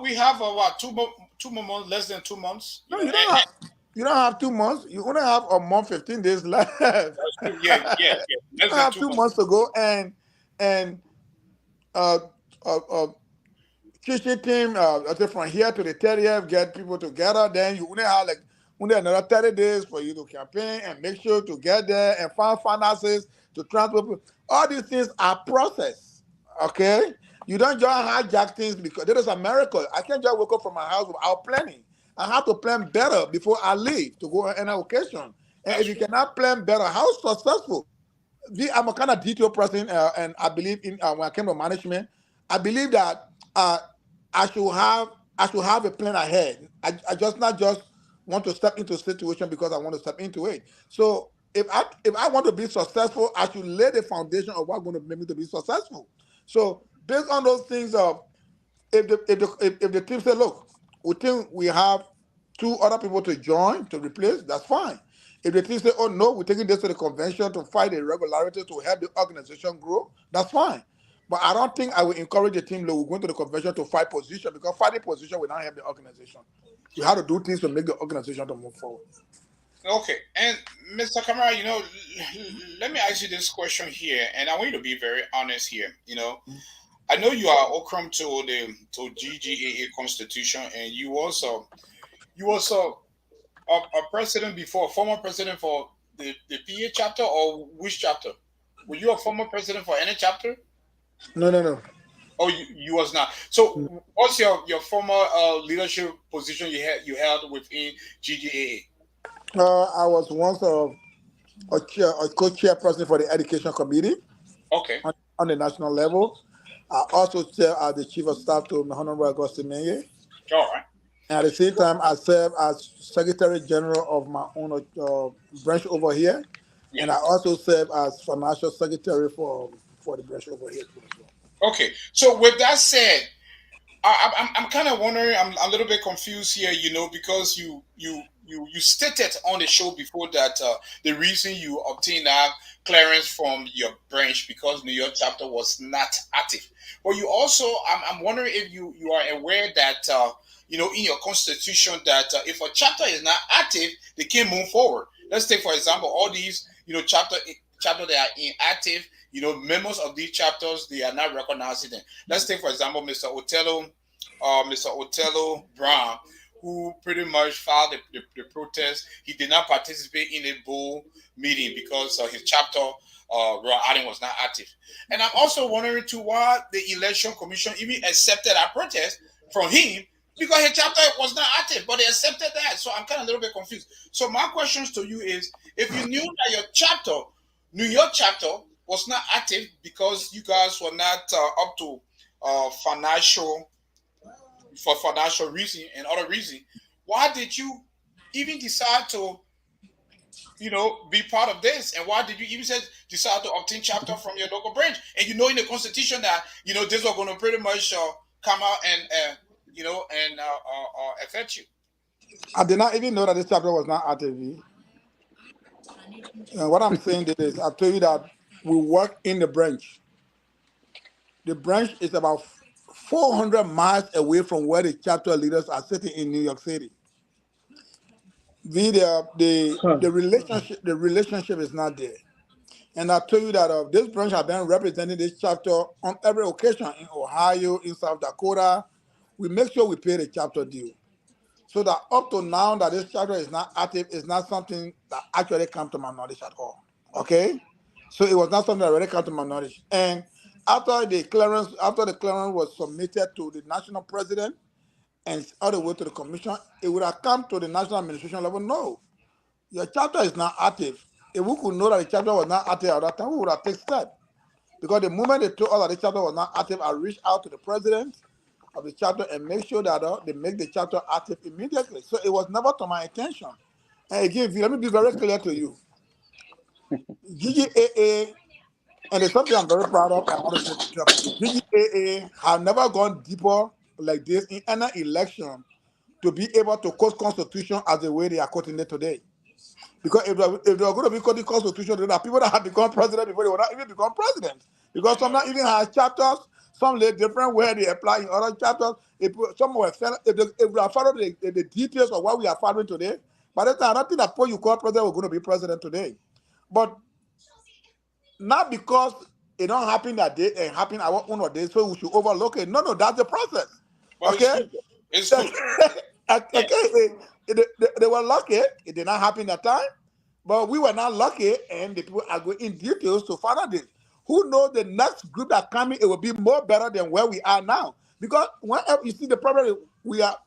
We have what, two more months, less than 2 months, No, you don't have 2 months. You only have a month, 15 days left. that's true. Yeah, yeah, yeah. You Less than have two two months. months to go, and uh, uh, uh, teaching team, I say from here to the 30th, get people together. Then you only have like only another 30 days for you to campaign and make sure to get there and find finances to transfer people. All these things are process. Okay? You don't just hijack things because there is America. I can't just wake up from my house without planning. I have to plan better before I leave to go on an occasion. And if That's you true. cannot plan better, how successful? I'm a kind of detail person, and I believe in when I came to management, I believe that uh, I should have I should have a plan ahead. I just not just want to step into a situation because I want to step into it. So if I want to be successful, I should lay the foundation of what's going to make me to be successful. So based on those things, if the team say, look, we think we have two other people to join to replace, that's fine. If the team say, oh no, we're taking this to the convention to fight the irregularities to help the organization grow, that's fine. But I don't think I will encourage the team that we're going to the convention to fight position because fighting position will not help the organization. We have to do things to make the organization to move forward. Okay, and Mr. Kamara, let me ask you this question here, and I want you to be very honest here. I know you are Okram to GGAA Constitution, and you also a president before, former president for the PA chapter, or which chapter? Were you a former president for any chapter? No, no, no. Oh, you was not. So, what's your former leadership position you held within GGAA? I was once a co-chairperson for the education committee Okay, on the national level. I also serve as the chief of staff to Honorable Augustine Menge. all right. And at the same time, I serve as Secretary General of my own branch over here. Yeah. And I also serve as Financial Secretary for the branch over here too as well. Okay. So, with that said, I'm kind of wondering. I'm a little bit confused here, because you stated on the show before that the reason you obtained that clearance from your branch because New York chapter was not active. But you also, I'm wondering if you are aware that in your constitution that if a chapter is not active, they can't move forward. Let's take for example all these chapter that are inactive. Members of these chapters they are not recognizing them. Let's take for example Mr. Otello Brown, who pretty much filed the protest. He did not participate in a bull meeting because his chapter, Raw Island, was not active. And I'm also wondering too why the election commission even accepted our protest from him because his chapter was not active, but they accepted that. So I'm kind of a little bit confused. So my questions to you is, if you knew that your chapter, New York chapter, was not active because you guys were not up to financial for financial reason and other reason, why did you even decide to, be part of this? And why did you even decide to obtain chapter from your local branch? And in the constitution that, this was going to pretty much come out and, affect you. I did not even know that this chapter was not active. What I'm saying is, I tell you that we work in the branch. The branch is about 400 miles away from where the chapter leaders are sitting in New York City. The relationship is not there. And I tell you that this branch has been representing this chapter on every occasion in Ohio, in South Dakota. We make sure we pay the chapter due. So that up to now that this chapter is not active is not something that actually come to my knowledge at all. Okay? So it was not something that already come to my knowledge. And after the clearance was submitted to the national president and all the way to the commission, it would have come to the national administration level. No, your chapter is not active. If we could know that the chapter was not active at that time, we would have taken steps. Because the moment they told us that the chapter was not active, I reached out to the president of the chapter and make sure that they make the chapter active immediately. So it was never to my intention. And again, let me be very clear to you. GGAA, and it's something I'm very proud of, and I want to say carefully. GGAA have never gone deeper like this in any election to be able to quote constitution as the way they are quoting it today. Because if they were going to be quoting constitution, there are people that have become president before they will not even become president. Because some not even have chapters, some live different where they apply in other chapters. Some were if we are following the details of what we are following today, by the time I don't think that you call president, we're going to be president today. But not because it don't happen that day and happen our own day, so we should overlook it. No, that's the process. Well, it's Okay? good. It's good. Okay, they were lucky. It did not happen that time. But we were not lucky, and the people are going in details to find out this. Who knows the next group that coming, it will be more better than where we are now. Because whenever you see the problem,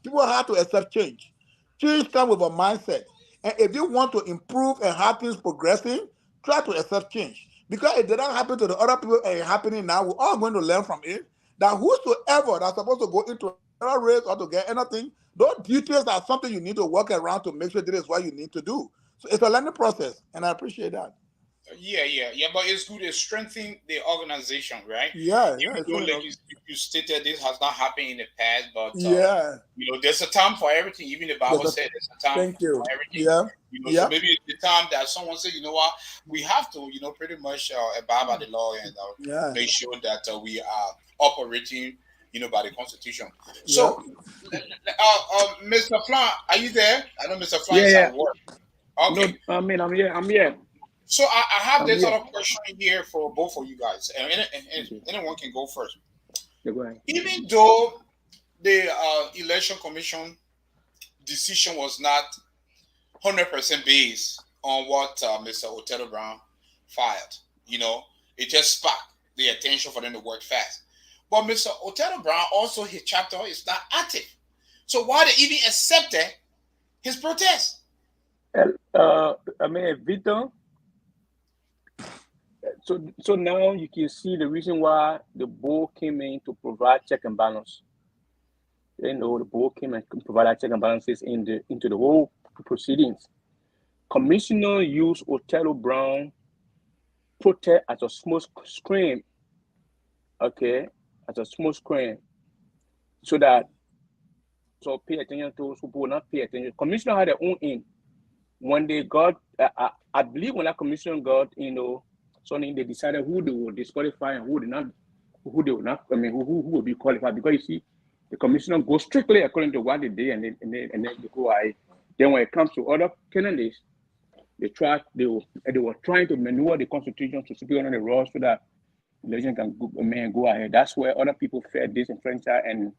people have to accept change. Change comes with a mindset. And if you want to improve and have things progressing, try to accept change. Because it did not happen to the other people and it's happening now, we're all going to learn from it. That whosoever that's supposed to go into another race or to get anything, those details are something you need to work around to make sure that is what you need to do. So it's a learning process, and I appreciate that. Yeah. But it's good. It's strengthening the organization, right? Yeah. Even though, like you stated, this has not happened in the past, but Yeah. there's a time for everything. Even the Bible said there's a time Thank you. for everything. Yeah. So maybe it's the time that someone said, you know what, we have to, pretty much abide by the law and Yeah. make sure that we are operating, by the Constitution. Yeah. So, Mr. Flan, are you there? I know Mr. Flan is Yeah. at work. No, Okay. I mean, I'm here. I'm here. So I have I'm this here. other question here for both of you guys, and Okay. anyone can go first. Yeah, go ahead. Even though the election commission decision was not 100% based on what Mr. Otero Brown filed, it just sparked the attention for them to work fast. But Mr. Othello Brown also, his chapter is not active. So why they even accepted his protest? I mean, Victor. So now you can see the reason why the board came in to provide check and balance. The board came and provided check and balances into the whole proceedings. Commissioner used Othello Brown protest as a smoke screen, okay, as a smoke screen, so that pay attention to those who will not pay attention. Commissioner had their own in when they got. I believe when that commission got, something, they decided who they would disqualify and who they would not. I mean, who would be qualified, because you see, the commissioner goes strictly according to what they did, and then they go ahead. Then when it comes to other candidates, they were trying to maneuver the constitution to speak on the rules so that election can go ahead. That's where other people felt disenfranchised, and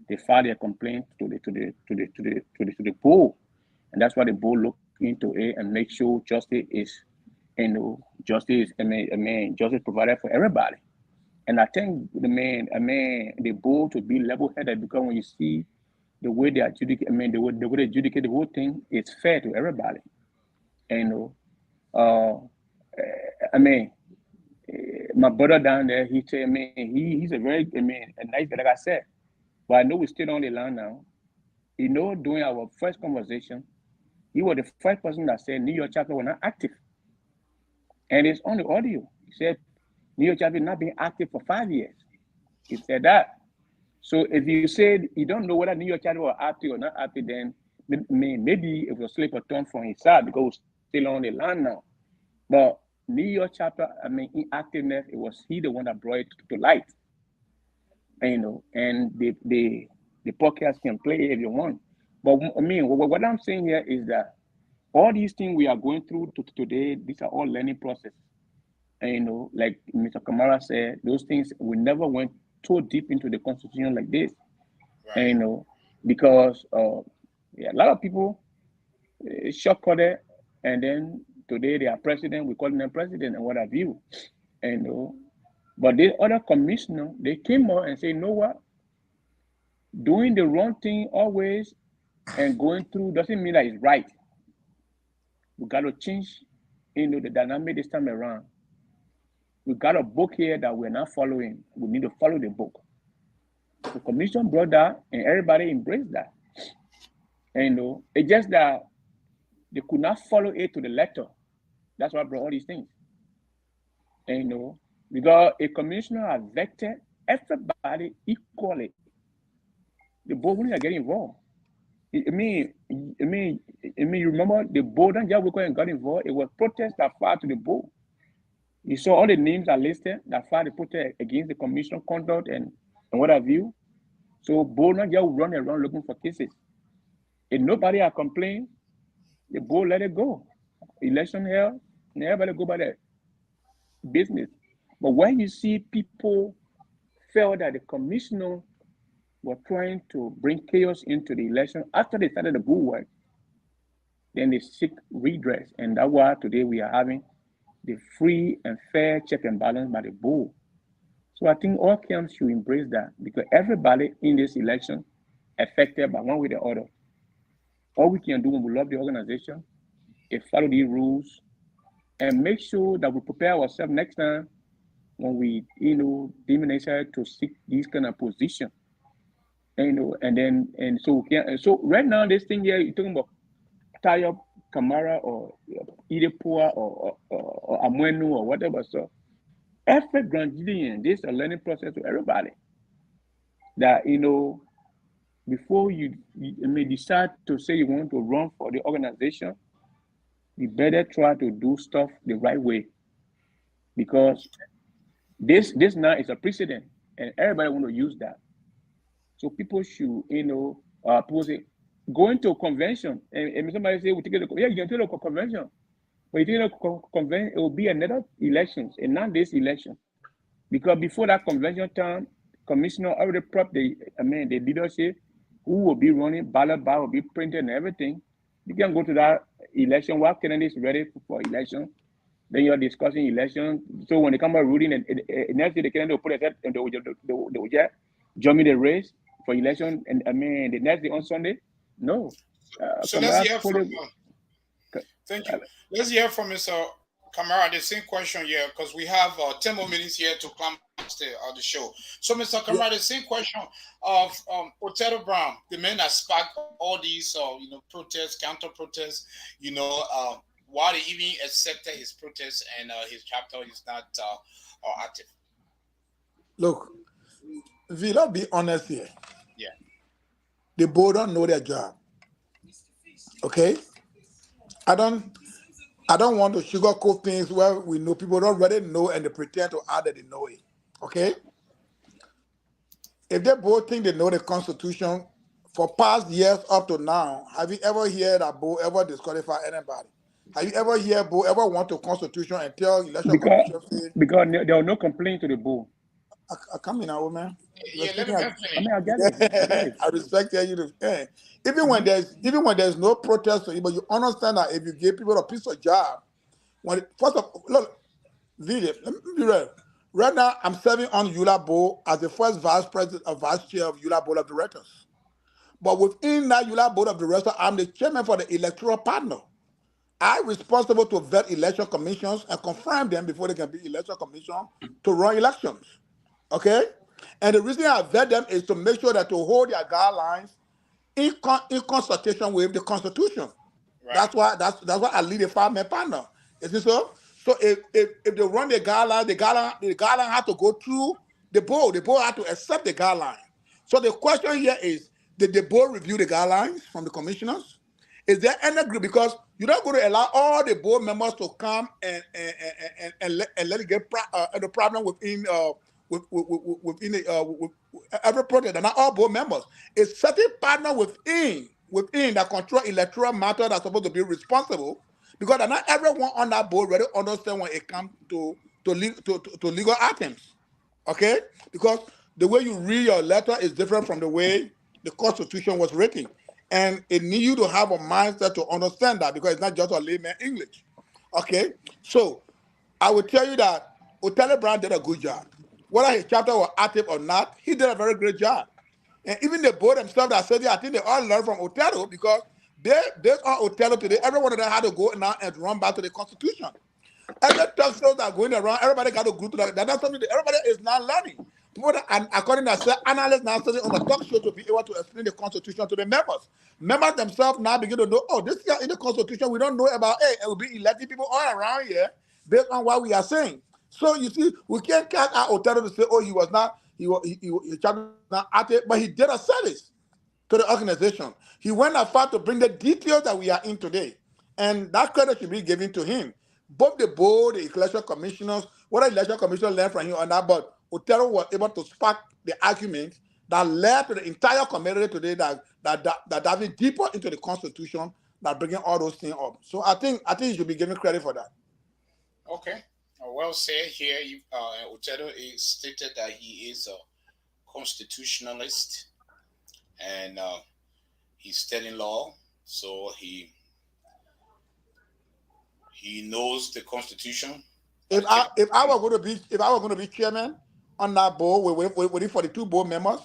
they filed their complaint to the poll, and that's why the poll look into it and make sure justice is, justice. Justice provided for everybody. And I think the board to be level-headed, because when you see the way they adjudicate, the way they adjudicate the whole thing, it's fair to everybody. And my brother down there, he said, he's a very, a nice guy, like I said. But I know we're still on the line now. During our first conversation, he was the first person that said New York chapter was not active. And it's on the audio. He said New York chapter not been active for 5 years. He said that. So if you said you don't know whether New York chapter was active or not active, then maybe it was a slip of tongue from his side, because we're still on the line now. But New York chapter, inactiveness, it was he the one that brought it to light. And the podcast can play it if you want. But what I'm saying here is that all these things we are going through today, these are all learning process. And like Mr. Kamara said, those things, we never went so deep into the constitution like this. Right. Because a lot of people shortcutted, and then today they are president, we call them president and what have you. But the other commissioner, they came out and say, you know what? Doing the wrong thing always and going through doesn't mean that it's right. We got to change, the dynamic this time around. We got a book here that we're not following. We need to follow the book. The commission brought that, and everybody embraced that. And it's just that they could not follow it to the letter. That's why I brought all these things. Because a commissioner has vetted everybody equally. The board wouldn't get involved. You remember the board and just and got involved. It was protests that filed to the board. You saw all the names are listed that filed the protest against the commission conduct and what have you. So board not just run around looking for cases. If nobody had complained, the board let it go. Election held, and everybody go by their business. But when you see people felt that the commissioner were trying to bring chaos into the election after they started the good work, then they seek redress. And that's why today we are having the free and fair check and balance by the board. So I think all camps should embrace that, because everybody in this election affected by one way or the other. All we can do when we love the organization is follow these rules and make sure that we prepare ourselves next time when we, deem necessary to seek these kind of position. So right now, this thing here, you're talking about Tayo Kamara or Idepua or Amwenu or whatever. So every Grandidian, this is a learning process to everybody. That, before you may decide to say you want to run for the organization, you better try to do stuff the right way. Because this now is a precedent, and everybody want to use that. So people should, people say, going to a convention, and somebody say, we take it, yeah, you can take a convention. But you take a convention, it will be another elections, and not this election. Because before that convention time, commissioner already prepped the leadership, who will be running, ballot will be printed and everything. You can go to that election while candidates ready for election. Then you're discussing election. So when they come out ruling, and next day they can put a head and they will just join me the race for election. And I mean, the next day on Sunday, no. So let's Comrade, hear from. Thank you. Let's hear from Mr. Kamara. The same question here, because we have 10 more minutes here to climax the show. So, Mr. Kamara, the same question of Otero Brown, the man that sparked all these, protests, counter protests. Why they even accepted his protest and his chapter is not active. Look, Vila, be honest here. Yeah. The board don't know their job. Okay? I don't want to sugarcoat things where we know people don't really know and they pretend to add that they know it. Okay? If they both think they know the Constitution for past years up to now, have you ever heard that Bo ever disqualify anybody? Have you ever heard Bo ever want to Constitution and tell election commission? Because there was no complaint to the Bo. I come in now, man. Yeah, let him finish. I mean, I get it. I respect you. Even when there's no protest, but you understand that if you give people a piece of job, first of all, look, Vili, let me be real. Right now, I'm serving on EULA Board as the first vice chair of EULA Board of Directors. But within that EULA Board of Directors, I'm the chairman for the electoral partner. I'm responsible to vet election commissions and confirm them before they can be election commission to run elections. Okay? And the reason I vet them is to make sure that to hold their guidelines in consultation with the Constitution. Right. That's why I lead a 5-man panel. Is it so? So if they run the guideline have to go through the board. The board have to accept the guideline. So the question here is, did the board review the guidelines from the commissioners? Is there any group? Because you're not going to allow all the board members to come and let it get the problem within every project. They're not all board members. It's certain partner within that control electoral matter that's supposed to be responsible, because not everyone on that board really understand when it comes to legal items. Okay? Because the way you read your letter is different from the way the Constitution was written. And it needs you to have a mindset to understand that, because it's not just a layman English. Okay? So I will tell you that Otero Brown did a good job. Whether his chapter was active or not, he did a very great job. And even the board themselves that said, I think they all learned from Otero, because based on Otero today, everyone of them had to go now and run back to the Constitution. Every talk shows that are going around, everybody got to go to that. That's something that everybody is not learning. People that, and according to analysts now sitting on the talk show to be able to explain the Constitution to the members. Members themselves now begin to know, this here in the Constitution, we don't know about, it will be electing people all around here based on what we are saying. So you see, we can't catch out Otero to say, he was not active, but he did a service to the organization. He went as far to bring the details that we are in today. And that credit should be given to him. Both the board, the election commissioners, what the election commissioner learned from him on that, but Otero was able to spark the argument that led to the entire community today that diving deeper into the Constitution, that bringing all those things up. So I think you should be given credit for that. Okay. Well said here. Otero stated that he is a constitutionalist and he's studying law, so he knows the Constitution. If I were going to be chairman on that board with the 42 board members,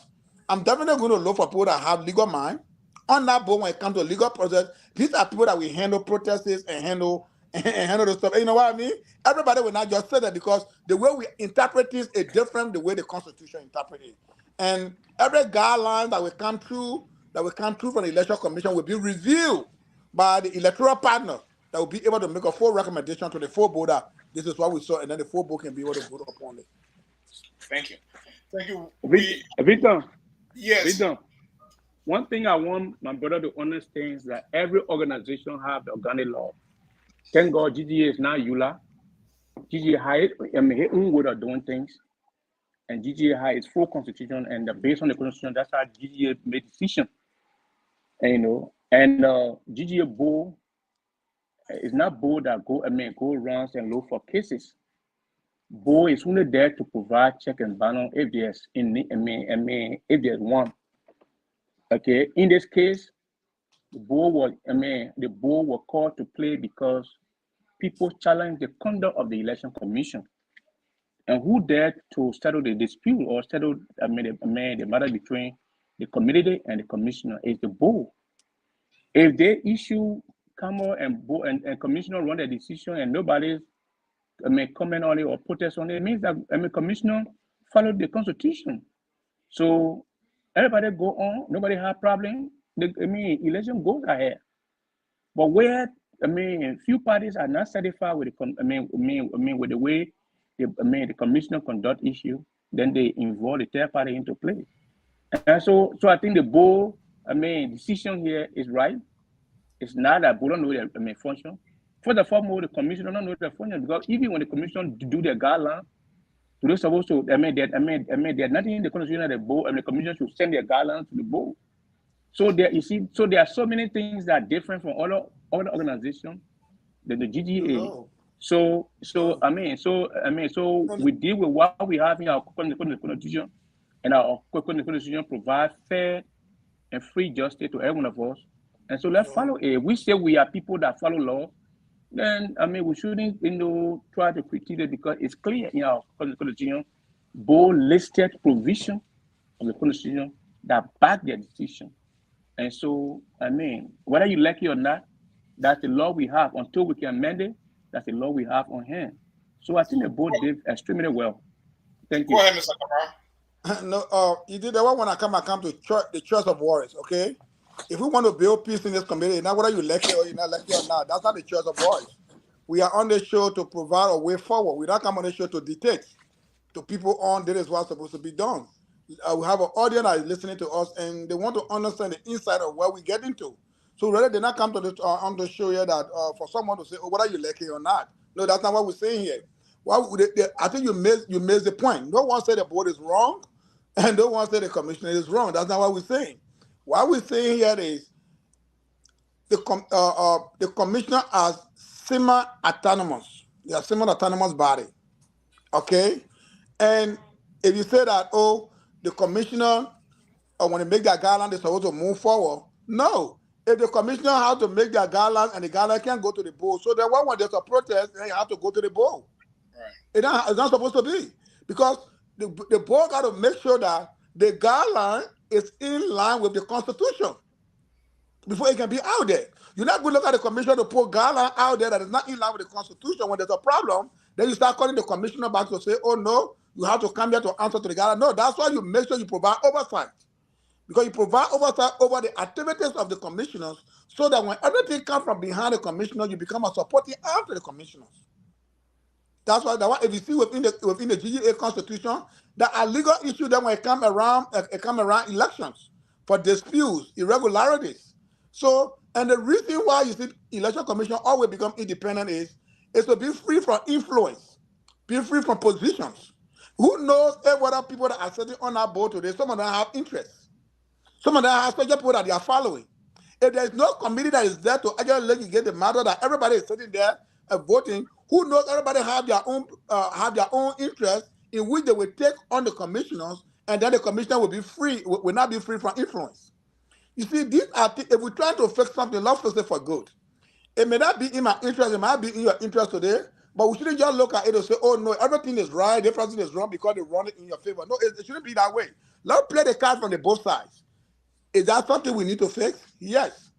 I'm definitely going to look for people that have legal mind on that board when it comes to legal process. These are people that will handle protests and handle the stuff. You know what I mean? Everybody will not just say that, because the way we interpret this is different the way the Constitution interprets it. And every guideline that will come through from the Election Commission will be reviewed by the electoral partner that will be able to make a full recommendation to the full board that this is what we saw, and then the full board can be able to vote upon it. Thank you. Victor. Yes. Victor, one thing I want my brother to understand is that every organization have the organic law. Thank God GGA is now EULA. GGA his own way of doing things. And GGA has its full constitution, and based on the constitution, that's how GGA made decision. And GGA board is not board that go runs and look for cases. Board is only there to provide check and balance if there's if there's one. Okay, in this case, the board was called to play because people challenge the conduct of the election commission. And who dared to settle the dispute or settle the matter between the community and the commissioner is the board. If they issue come on and commissioner run the decision and nobody's comment on it or protest on it, it means that commissioner followed the constitution. So everybody go on, nobody have problem. Election goes ahead. But where few parties are not satisfied with the with the way the commissioner conduct issue, then they involve the third party into play. And so I think the board decision here is right. It's not that board don't know their function. For the foremost, the commissioner don't know their function, because even when the commission do their guidelines, they're supposed to there's nothing in the constitution that the board and the commission should send their guidelines to the board. So there are so many things that are different from other organizations than the GGAA. So we deal with what we have in our constitution, and our constitution provides fair and free justice to every one of us. And so let's follow it. We say we are people that follow law, then we shouldn't try to critique it, because it's clear in our constitution, bold listed provision of the constitution that back their decision. And so whether you like it or not, that's the law we have. Until we can amend it, that's the law we have on hand. So I think the board did extremely well. Thank you. Go ahead, Mr. Kamara. No, you did the one when I come to church, the Church of Warriors, okay? If we want to build peace in this community, not whether you like it or you're not like it or not, that's not the Church of Warriors. We are on the show to provide a way forward. We don't come on the show to dictate to people on this is what's supposed to be done. We have an audience that is listening to us, and they want to understand the inside of what we get into. So rather they not come to on the show here that for someone to say, oh, whether you like it or not. No, that's not what we're saying here. I think you missed the point. No one said the board is wrong, and no one said the commissioner is wrong. That's not what we're saying. What we're saying here is the commissioner as semi-autonomous. They are semi-autonomous body. Okay? And if you say that, oh, the commissioner, when they make their guidelines, they're supposed to move forward. No. If the commissioner has to make their guidelines and the guidelines can't go to the board, so then when there's a protest, they have to go to the board. Right. It's not supposed to be. Because the board got to make sure that the guideline is in line with the Constitution before it can be out there. You're not going to look at the commissioner to put guideline out there that is not in line with the Constitution. When there's a problem, then you start calling the commissioner back to say, oh, no, you have to come here to answer to the guideline. No, that's why you make sure you provide oversight. Because you provide oversight over the activities of the commissioners, so that when everything comes from behind the commissioner, you become a supporting arm to the commissioners. That's why if you see within the GGA Constitution, there are legal issues that when it come around elections for disputes, irregularities. So, and the reason why you see election commission always become independent is to be free from influence, be free from positions. Who knows whether people that are sitting on our board today, some of them have interests. Some of them have special people that they are following. If there's no committee that is there to actually litigate the matter, that everybody is sitting there and voting, who knows everybody have their own interest in which they will take on the commissioners, and then the commissioner will not be free from influence. You see, these are if we're trying to fix something, let's fix it for good. It may not be in my interest, it might be in your interest today, but we shouldn't just look at it and say, oh no, everything is right, the president is wrong because they run it in your favor. No, it shouldn't be that way. Let's play the card from the both sides. Is that something we need to fix? Yes.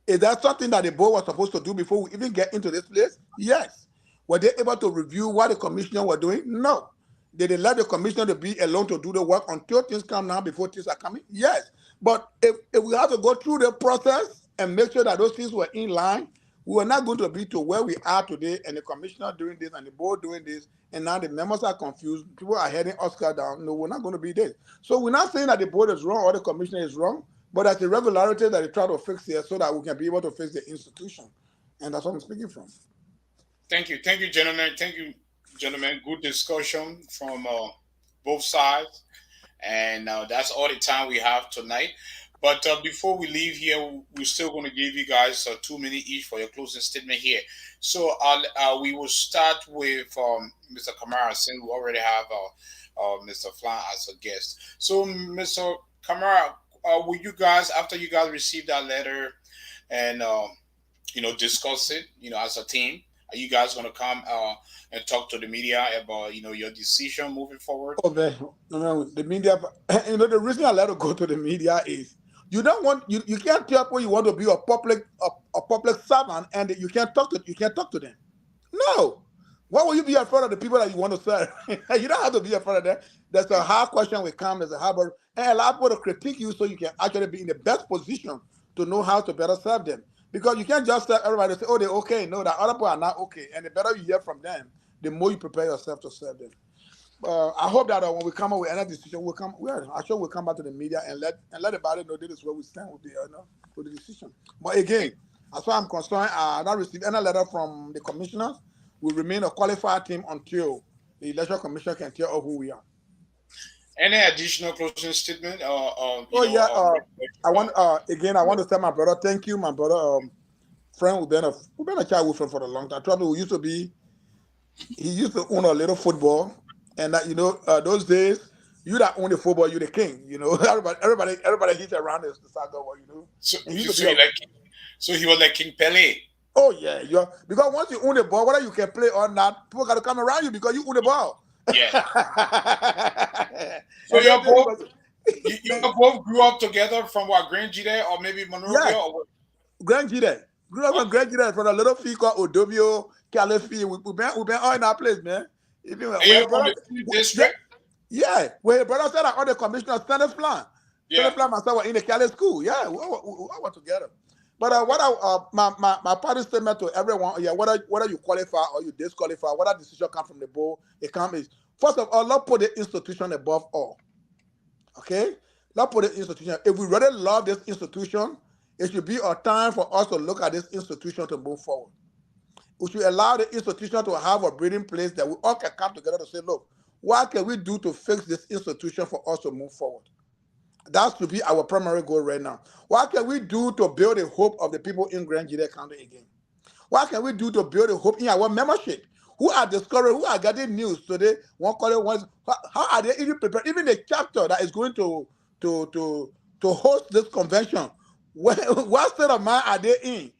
Is that something that the board was supposed to do before we even get into this place? Yes. Were they able to review what the commissioner were doing? No. Did they let the commissioner to be alone to do the work until things come now before things are coming? Yes. But if we have to go through the process and make sure that those things were in line, we are not going to be to where we are today, and the commissioner doing this and the board doing this, and now the members are confused. People are heading Oscar down. No, we're not going to be this. So we're not saying that the board is wrong or the commissioner is wrong, but that's the regularity that they try to fix here so that we can be able to fix the institution. And that's what I'm speaking from. Thank you, gentlemen. Good discussion from both sides, and that's all the time we have tonight. But before we leave here, we're still going to give you guys 2 minutes each for your closing statement here. So we will start with Mr. Kamara, since we already have Mr. Flan as a guest. So, Mr. Kamara, will you guys, after you guys receive that letter and discuss it, as a team, Are you guys going to come and talk to the media about your decision moving forward? Oh man, no, the media. The reason I let it go to the media is you don't want you can't tell people you want to be a public servant and you can't talk to them. No. Why will you be afraid of the people that you want to serve? You don't have to be afraid of them. There's a hard question will come. There's a hard, and allow people to critique you so you can actually be in the best position to know how to better serve them. Because you can't just tell everybody say, "Oh, they're okay." No, the other people are not okay. And the better you hear from them, the more you prepare yourself to serve them. I hope that when we come up with another decision, I'm sure we'll come back to the media and let everybody know this is where we stand with with the decision. But again, as far as I'm concerned, I not received any letter from the commissioners. We remain a qualified team until the election commission can tell us who we are. Any additional closing statement? Oh yeah, I want to tell my brother, thank you, my brother, friend. We've been a childhood friend for a long time. Trouble, he used to own a little football, and that those days, you that own the football, you the king. Everybody hits around the soccer ball. So, And he you used to so, be he like, so he was like King Pele. oh yeah, because once you own the ball, whether you can play or not, people got to come around you because you own the ball. Yeah. So you both grew up together from what, Grand GEDEH or maybe Monrovia? Yeah, Or what? Grand GEDEH. Grew up in Okay. Grand GEDEH from a little fee called Odobio, California. We been all in our place, man. Even And when you're your from brother, the same yeah, district? yeah, when your brother said that all the commissioners, Senate plan, Yeah. myself were in the Cali school. Yeah, we all were together. But Okay. what my party statement to everyone, yeah, whether you qualify or you disqualify, whether decision come from the board, it comes is first of all, let's put the institution above all. Okay? Let's put the institution. If we really love this institution, it should be a time for us to look at this institution to move forward. We should allow the institution to have a breathing place that we all can come together to say, look, what can we do to fix this institution for us to move forward? That should be our primary goal right now. What can we do to build the hope of the people in Grand GEDEH County again? What can we do to build a hope in our membership? Who are discovering, who are getting news today? One call it once. How are they even prepared? Even the chapter that is going to to to host this convention, what state of mind are they in?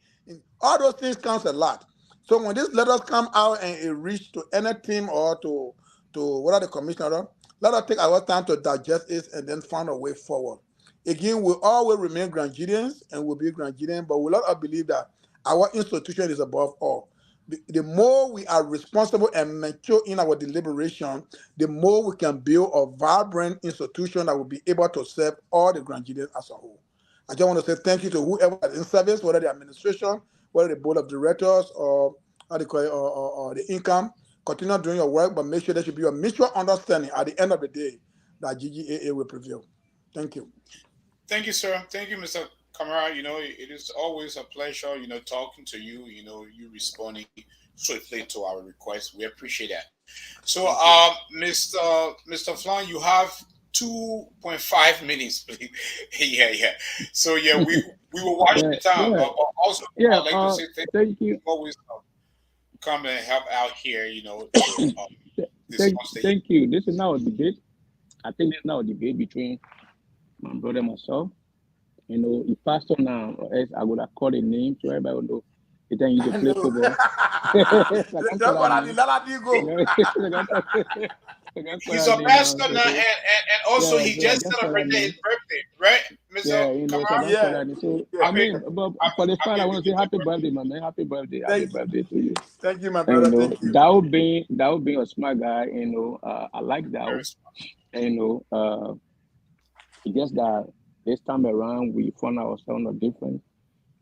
All those things counts a lot. So when these letters come out and it reach to any team or to what are the commissioner, let us take our time to digest it and then find a way forward. Again, we all will remain Grandidians and will be Grandidians, but we let us believe that our institution is above all. The more we are responsible and mature in our deliberation, the more we can build a vibrant institution that will be able to serve all the Grandidians as a whole. I just want to say thank you to whoever is in service, whether the administration, whether the board of directors, or how they call it, or the income. Continue doing your work, but make sure there should be a mutual understanding at the end of the day that GGAA will prevail. Thank you. Thank you, sir. Thank you, Mr. Kamara. It is always a pleasure, talking to you, you responding swiftly to our requests. We appreciate that. So, Mr. Flan, you have 2.5 minutes, please. Yeah, yeah. So, yeah, we will watch Yeah, the time. yeah, But also, yeah. I'd like to say thank Thank you. you. You always come and help out here, to discuss the. Thank you. This is now a debate. I think this is now a debate between my brother and myself. If pastor now, or else I would have called a name so everybody would know. The time you to play No. football. So I can't call That's that what I did. name. Let that You go. know, I can't call He's that a name now. pastor now, and also Yeah, he so I just can't call that celebrated his name. birthday, right, Mr. Yeah, so I Kamara? can't call Yeah. that name. So Yeah. I mean, but for the start, Happy I want to say belated happy birthday. birthday, my man. Happy Thank you. birthday to you. Thank you, my And brother. Thank you. that would be a smart guy. I like Very that. smart. And it's just that this time around we found ourselves on a different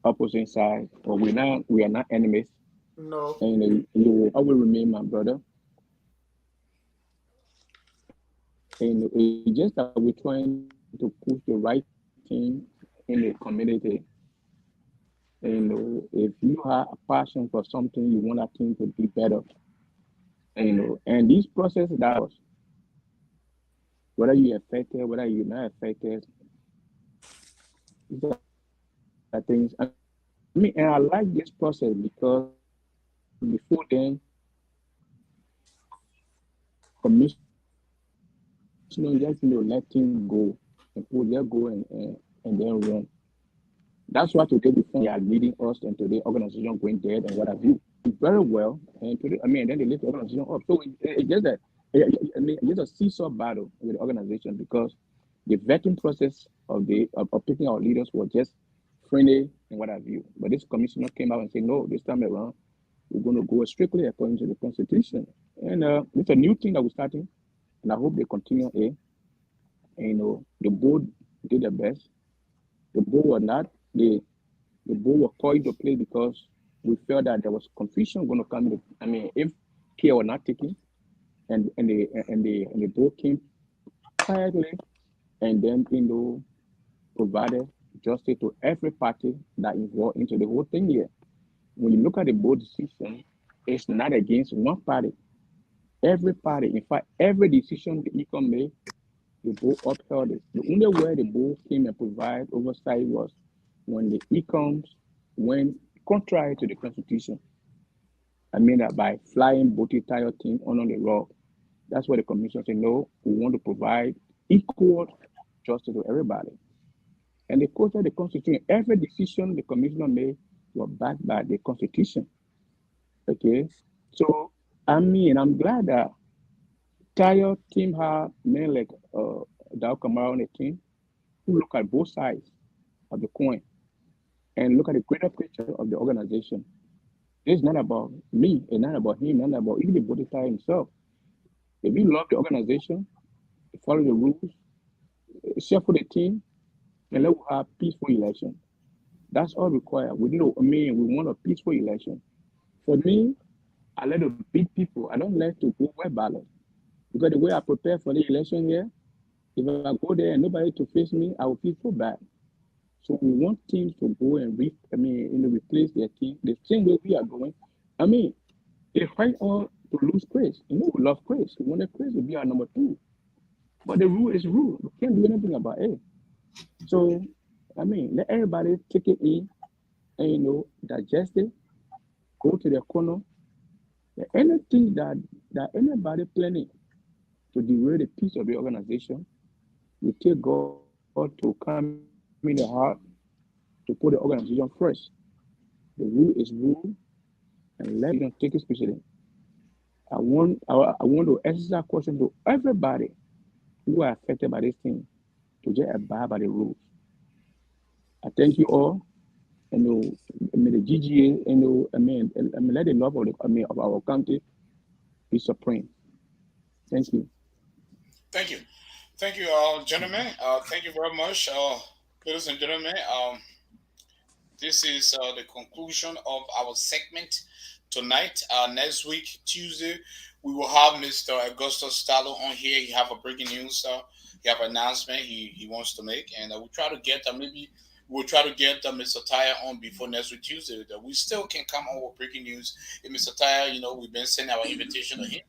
opposite side, but we are not enemies. No. And you will always remain my brother. And it's just that we're trying to push the right thing in the community. If you have a passion for something, you want that thing to be better. And this process that whether you're affected, whether you're not affected, these are things. And I like this process because before then, commissioner just let things go and people just go and then run. That's why today we find they are leading us into the organization going dead and what have you. very well, and I mean, then they lift the organization up. So it's just that I mean, it's just a seesaw battle with the organization because the vetting process of picking our leaders was just friendly and what have you. But this commissioner came out and said, no, this time around we're going to go strictly according to the constitution, and it's a new thing that we're starting, and I hope they continue. And, the board did their best. The board was not the board was called into play because we felt that there was confusion going to come. I mean, if care were not taken, and the board came quietly and then provided justice to every party that involved into the whole thing here. When you look at the board decision, it's not against one party. Every party, in fact, every decision the ECOM made, the board upheld it. The only way the board came and provided oversight was when the ECOMs went contrary to the constitution. I mean that by flying both entire team under the rug. That's why the commission said, no, we want to provide equal justice to everybody. And they quoted the constitution. Every decision the commissioner made was backed by the constitution. Okay. So I mean, I'm glad that entire team had men like Dow Kamara on the team who look at both sides of the coin and look at the greater picture of the organization. It's not about me, it's not about him, not about even the Bodhisattva himself. If you love the organization, follow the rules, share for the team, and let us have peaceful election. That's all required. We know, I mean, we want a peaceful election. For me, I like to beat people. I don't like to go by ballot. Because the way I prepare for the election here, if I go there and nobody to face me, I will feel so bad. So we want teams to go and replace their team the same way we are going. I mean, they fight all to lose Chris. We love Chris. We wanted Chris to be our number two. But the rule is rule. We can't do anything about it. So, I mean, let everybody take it in and, digest it, go to their corner. Anything that anybody planning to derail the peace of the organization, we take God to come in the heart to put the organization first. The rule is rule, and let the organization take its precedent. I want to exercise caution to everybody who are affected by this thing to just abide by the rules. I thank you all, and may the GGA, and let the love of our country be supreme. Thank you. Thank you. Thank you, gentlemen. Thank you very much, ladies and gentlemen. This is the conclusion of our segment tonight. Next week, Tuesday, we will have Mr. Augustus Stallo on here. He have a breaking news. He have an announcement he wants to make, and we'll try to get maybe we'll try to get Mr. Tyre on before next week Tuesday. That we still can come on with breaking news. If Mr. Tyre, we've been sending our invitation to him.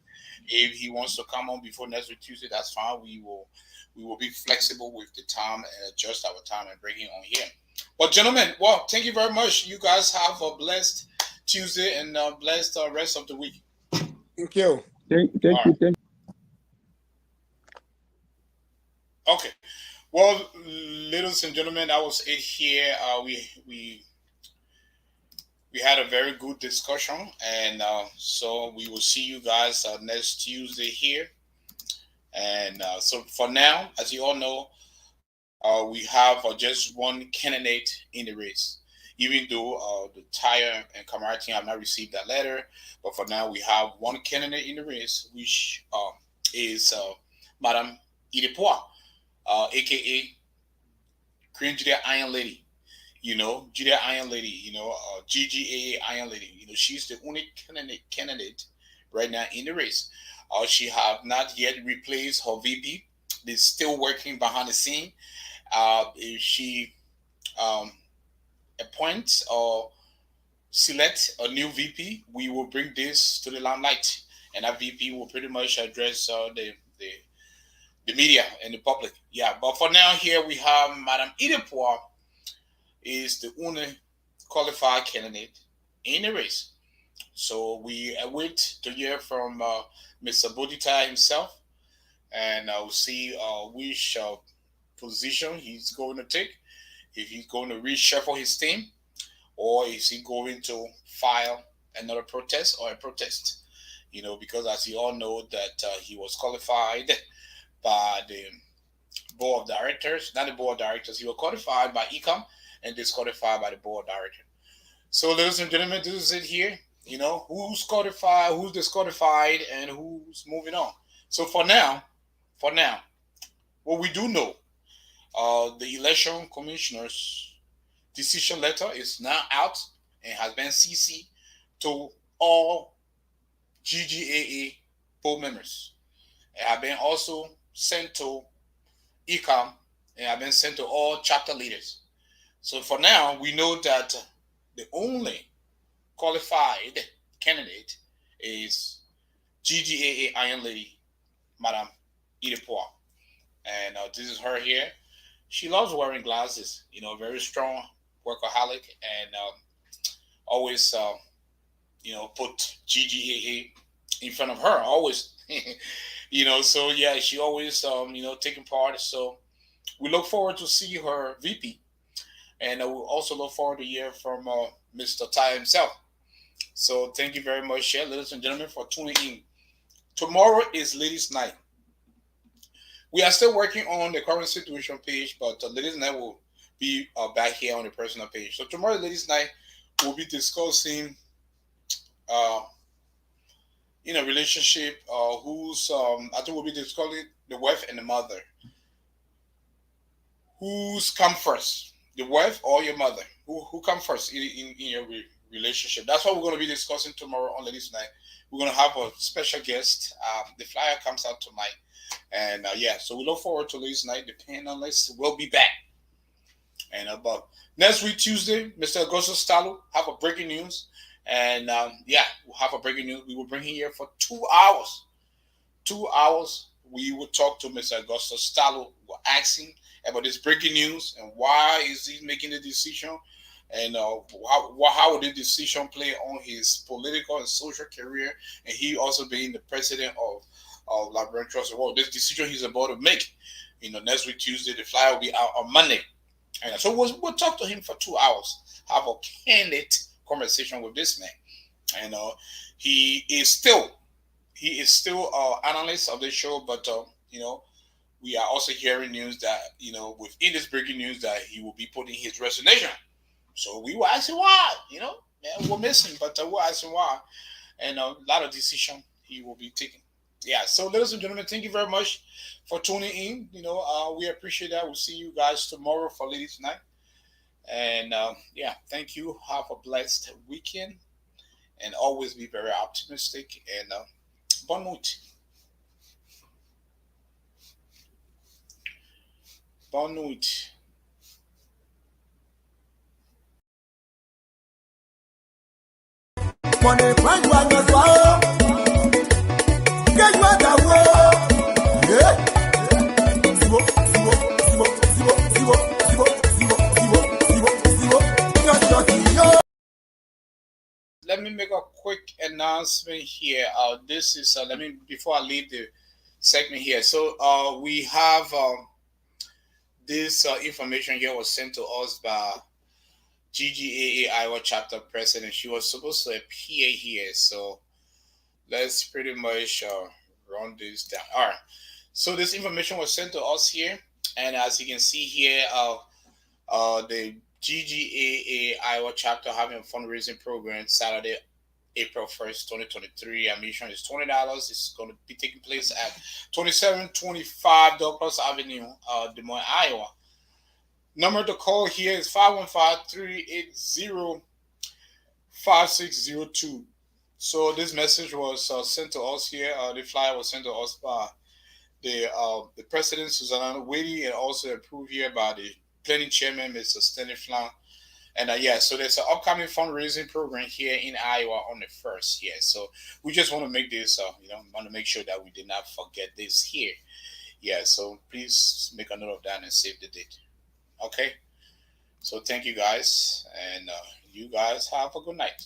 If he wants to come on before next week Tuesday, that's fine. We will be flexible with the time and adjust our time and bring him on here. But gentlemen, well, thank you very much. You guys have a blessed Tuesday and blessed rest of the week. Thank you. Thank All you. right. Okay. Well, ladies and gentlemen, that was it here. We had a very good discussion, and so we will see you guys next Tuesday here. And so for now, as you all know, we have just one candidate in the race. Even though the Tire and Camara team have not received that letter, but for now we have one candidate in the race, which is Madame Idepois, aka Korean Judea Iron Lady. Judea Iron Lady. GGAA Iron Lady. She's the only candidate right now in the race. She have not yet replaced her VP. They're still working behind the scene. If she um, appoints or select a new VP, we will bring this to the limelight, and that VP will pretty much address the media and the public. Yeah, but for now, here we have Madame Idepois is the only qualified candidate in the race. So we await to hear from Mr. Bodita himself, and we'll see which position he's going to take. If he's going to reshuffle his team, or is he going to file another protest or a protest. Because as you all know that he was qualified by the board of directors, not the board of directors. He was qualified by ECOM and disqualified by the board of directors. So, ladies and gentlemen, this is it here. Who's qualified, who's disqualified, and who's moving on. So for now, what we do know, the election commissioner's decision letter is now out and has been CC to all GGAA board members. It have been also sent to ECOM and have been sent to all chapter leaders. So for now, we know that the only qualified candidate is GGAA Iron Lady, Madam Idepoa. And this is her here. She loves wearing glasses, very strong workaholic, and always, put GGAA in front of her, always. So yeah, she always, taking part. So we look forward to see her VP, and we'll also look forward to hear from Mr. Ty himself. So thank you very much, ladies and gentlemen, for tuning in. Tomorrow is Ladies' Night. We are still working on the current situation page, but Ladies' Night will be back here on the personal page. So tomorrow, Ladies' Night, we'll be discussing, in a relationship, who's I think we'll be discussing the wife and the mother. Who's come first, the wife or your mother? Who come first in your relationship? That's what we're going to be discussing tomorrow on Ladies' Night. We're going to have a special guest. The flyer comes out tonight. And so we look forward to Ladies' Night. The panel list will be back. And about next week, Tuesday, Mr. Augusto Stalo have a breaking news. And we'll have a breaking news. We will bring him here for 2 hours. 2 hours. We will talk to Mr. Augusto Stalo. We'll ask him about this breaking news and why is he making the decision, and how would the decision play on his political and social career, and he also being the president of Liberian Trust Award. This decision he's about to make, next week Tuesday. The flyer will be out on Monday, and so we'll talk to him for 2 hours, have a candid conversation with this man, and he is still analyst of the show, but we are also hearing news that, within this breaking news, that he will be putting his resignation. So we will ask him why, man, we're missing, but we'll ask him why. And a lot of decision he will be taking. Yeah, so ladies and gentlemen, thank you very much for tuning in. We appreciate that. We'll see you guys tomorrow for Ladies' Night. And thank you. Have a blessed weekend. And always be very optimistic. And bonne nuit. Bonne nuit. Money find one as well. Get what I want. Yeah. Let me make a quick announcement here. This is before I leave the segment here. So we have this information here was sent to us by GGAA Iowa chapter president. She was supposed to appear here, so let's pretty much run this down. All right. So this information was sent to us here, and as you can see here, the GGAA Iowa chapter having a fundraising program Saturday, April 1st, 2023. Admission is $20. It's going to be taking place at 2725 Douglas Avenue, Des Moines, Iowa. Number to call here is 515-380-5602. So this message was sent to us here. The flyer was sent to us by the president, Susanna Wadey, and also approved here by the planning chairman, Mr. Stanley Flan. And so there's an upcoming fundraising program here in Iowa on the 1st. Yeah, so we just want to make this, want to make sure that we did not forget this here. Yeah, so please make a note of that and save the date. Okay, so thank you guys, and you guys have a good night.